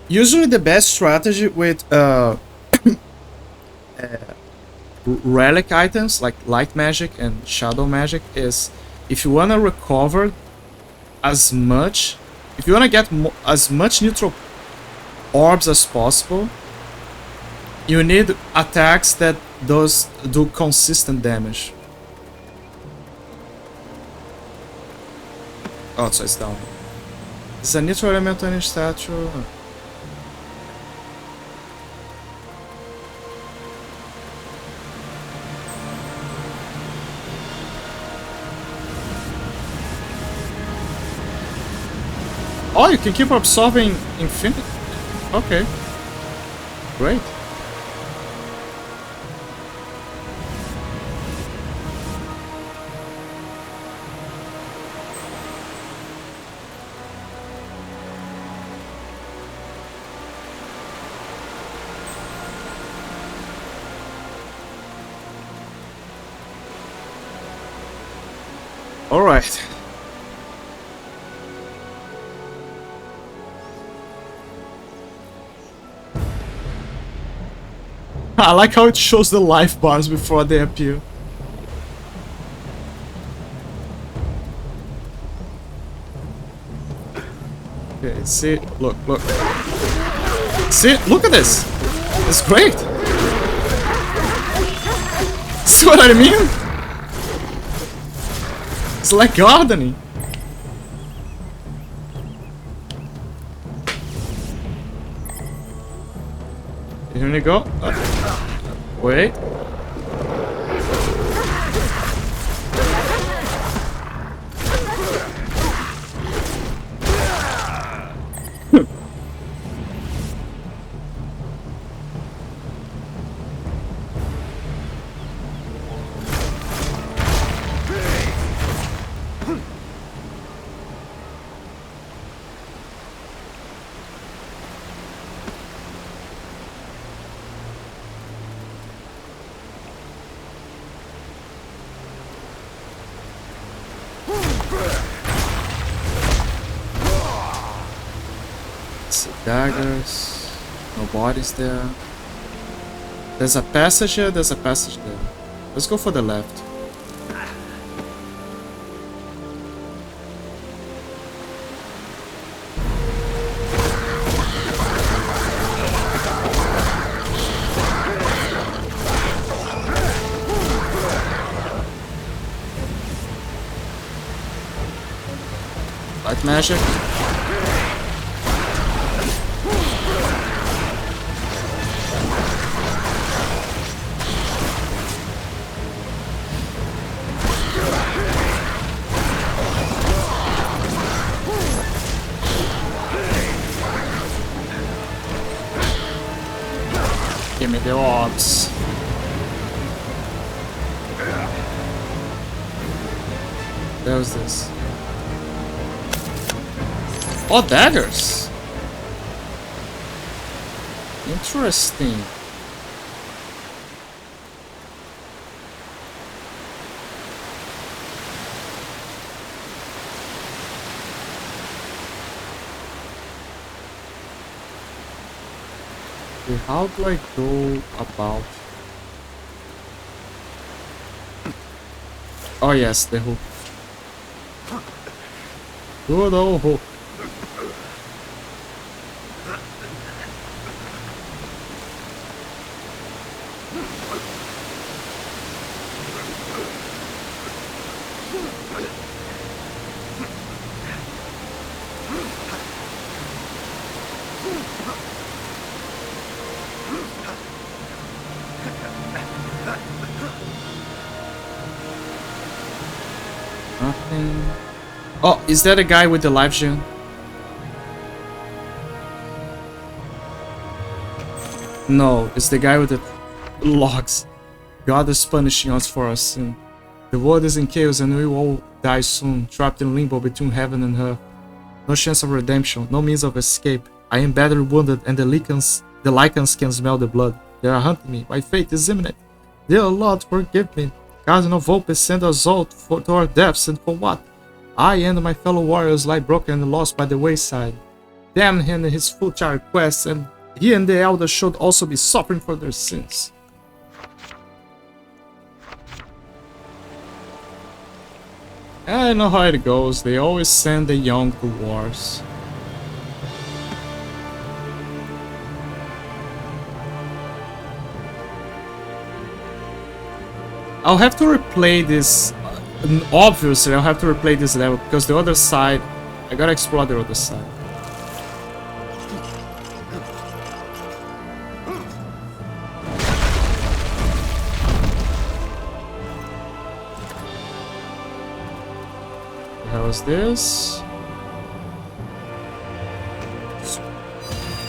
Usually the best strategy with relic items like light magic and shadow magic is if you want to recover as much, if you want to get as much neutral orbs as possible, you need attacks that do consistent damage. Oh, so it's down. It's a neutral elemental energy statue. Oh, you can keep absorbing infinite. Okay. Great. All right. I like how it shows the life bars before they appear. Okay, see, look. See, look at this. It's great. See what I mean? It's like gardening. Here we go. Wait. Daggers. No bodies there. There's a passage here, there's a passage there. Let's go for the left. Light magic. Give me the orbs. There's this. Oh, daggers! Interesting. Okay, how do I go about? Oh yes, the hook. Good old hook. Nothing. Oh, is that a guy with the live gen? No, it's the guy with the logs. God is punishing us for our sin. The world is in chaos and we will all die soon, trapped in limbo between heaven and earth. No chance of redemption, no means of escape. I am badly wounded and the lichens can smell the blood. They are hunting me. My fate is imminent. Dear Lord, forgive me. Guardian of Hope sent us all to our deaths, and for what? I and my fellow warriors lie broken and lost by the wayside. Damn him and his futile quests, and he and the elders should also be suffering for their sins. I know how it goes. They always send the young to wars. I'll have to replay this. Obviously, I'll have to replay this level because the other side, I gotta explore the other side. How is this?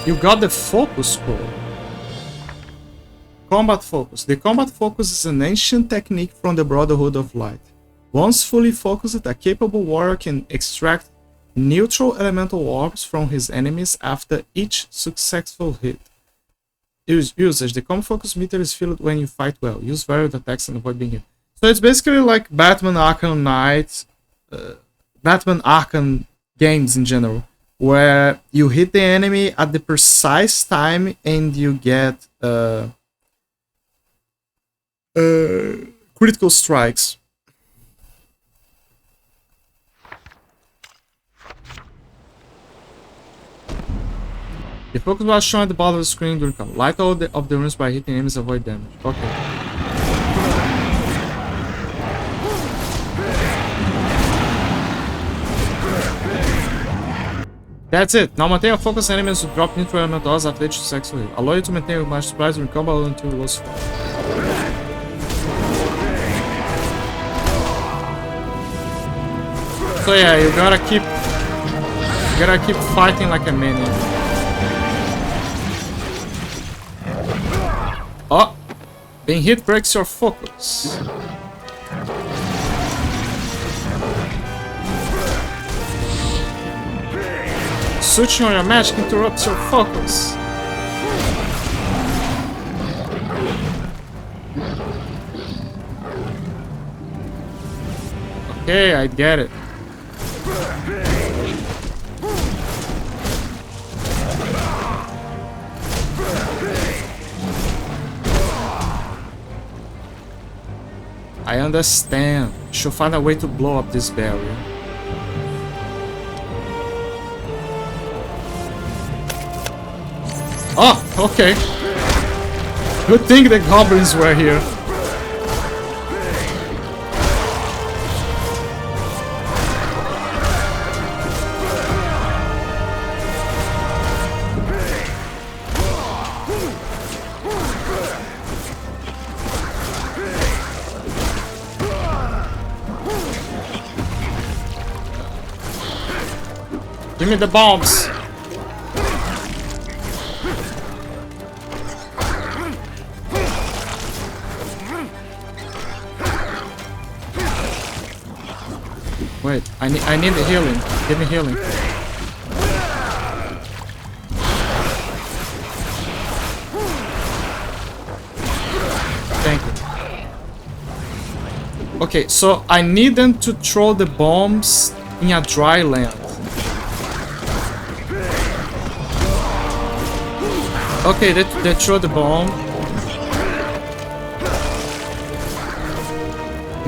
You got the focus scroll. Combat Focus. The Combat Focus is an ancient technique from the Brotherhood of Light. Once fully focused, a capable warrior can extract neutral elemental orbs from his enemies after each successful hit. Usage. The Combat Focus meter is filled when you fight well. Use varied attacks and avoid being hit. So it's basically like Batman Arkham Knight, Batman Arkham games in general, where you hit the enemy at the precise time and you get critical strikes. The focus was shown at the bottom of the screen during combat. Light all of the runes by hitting enemies, avoid damage. Okay. That's it. Now maintain a focus enemies to drop neutral elemental odds after each successful hit. Allow you to maintain your match supplies during combat until you lose focus. So yeah, you gotta keep fighting like a maniac. Oh, being hit breaks your focus. Switching on your magic interrupts your focus. Okay, I get it. I understand. Should find a way to blow up this barrier. Oh, okay. Good thing the goblins were here. Give me the bombs. Wait, I need the healing. Give me healing. Thank you. Okay, so I need them to throw the bombs in a dry land. Okay, they throw the bomb.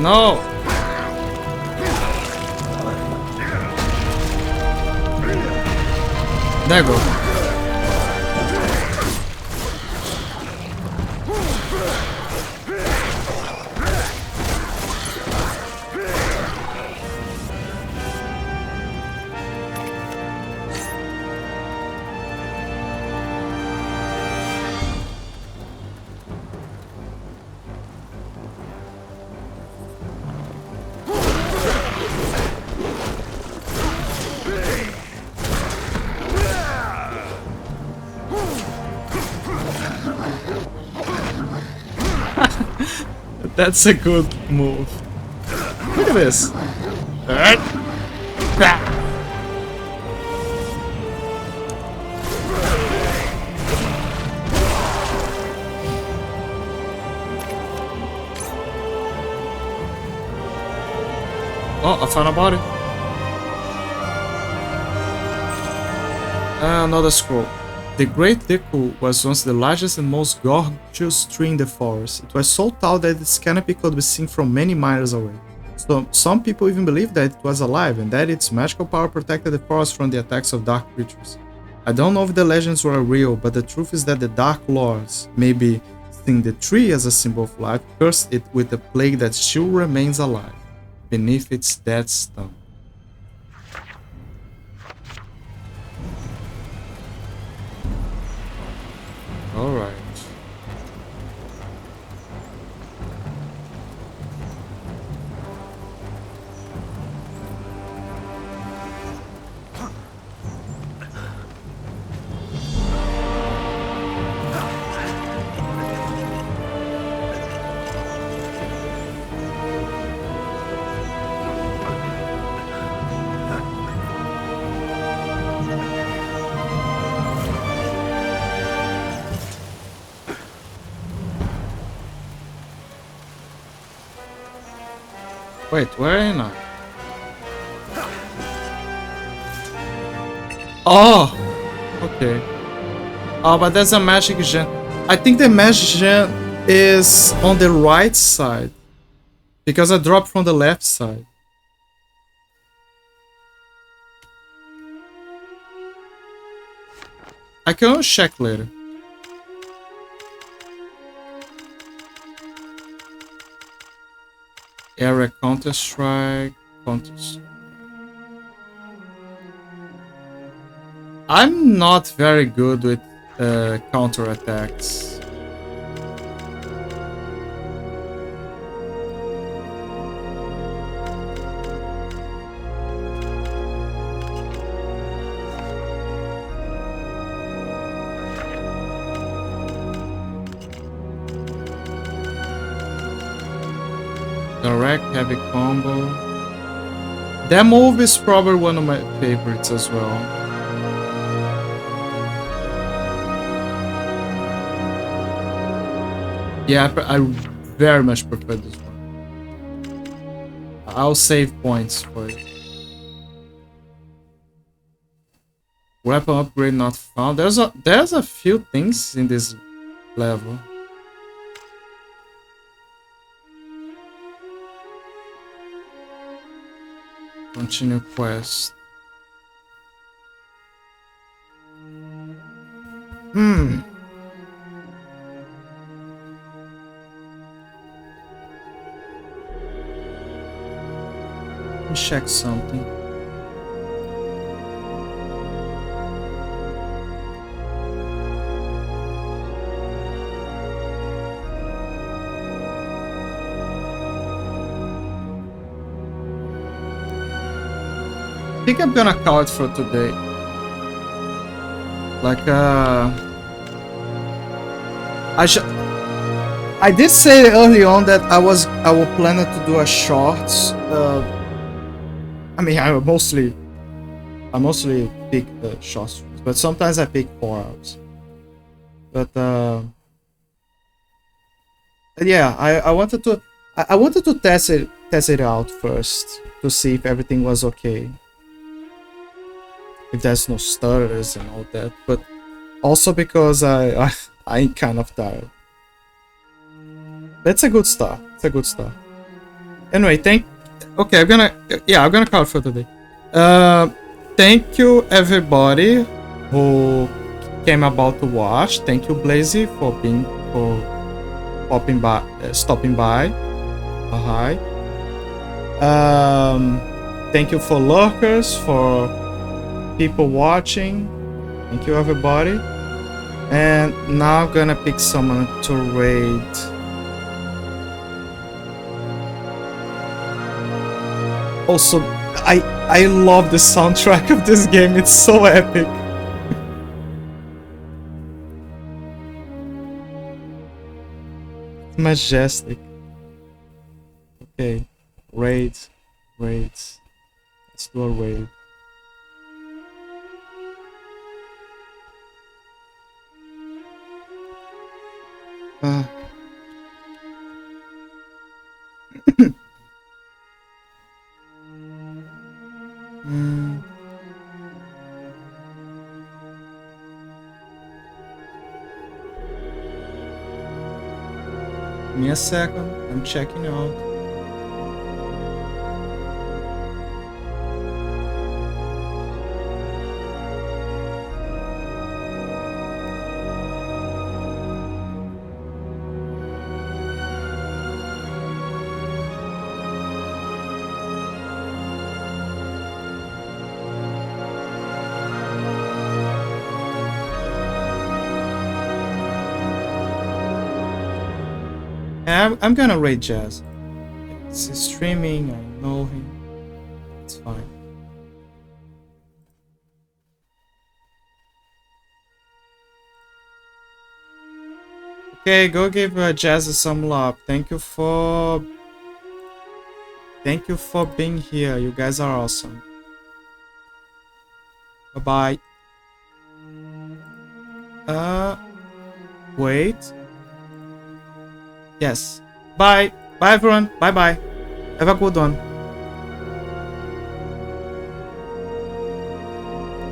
No. There you go. That's a good move. Look at this. Oh, I found a body. Another scroll. The Great Deku was once the largest and most gorgeous tree in the forest. It was so tall that its canopy could be seen from many miles away. So some people even believed that it was alive and that its magical power protected the forest from the attacks of dark creatures. I don't know if the legends were real, but the truth is that the Dark Lords, maybe seeing the tree as a symbol of life, cursed it with a plague that still remains alive beneath its dead stump. All right. Wait, where am I? Oh! Okay. Oh, but there's a magic gem. I think the magic gem is on the right side. Because I dropped from the left side. I can always check later. Area Counter-Strike. Counter-Strike. I'm not very good with counter-attacks. Direct heavy combo. That move is probably one of my favorites as well. Yeah, I very much prefer this one. I'll save points for it. Weapon upgrade not found. There's a few things in this level. Continue quest. Let me check something. I think I'm gonna call it for today. Like, I did say early on that I was planning to do a short. I mean, I mostly pick short, but sometimes I pick 4 hours. But yeah, I wanted to test it out first to see if everything was okay. If there's no stutters and all that, but Also because I'm kind of tired. That's a good start. It's a good start. Anyway, okay, I'm gonna call it for today. Thank you everybody who came about to watch. Thank you Blazy for stopping by. Hi. Thank you for lurkers, for people watching. Thank you everybody. And now I'm gonna pick someone to raid. Also, I love the soundtrack of this game. It's so epic. Majestic. Okay, raids. Let's do a raid. Give me a second. I'm checking out. I'm gonna raid Jazz. It's streaming, I know him. It's fine. Okay, go give Jazz some love. Thank you for being here. You guys are awesome. Bye bye. Wait. Yes. Bye. Bye everyone. Bye bye. Have a good one.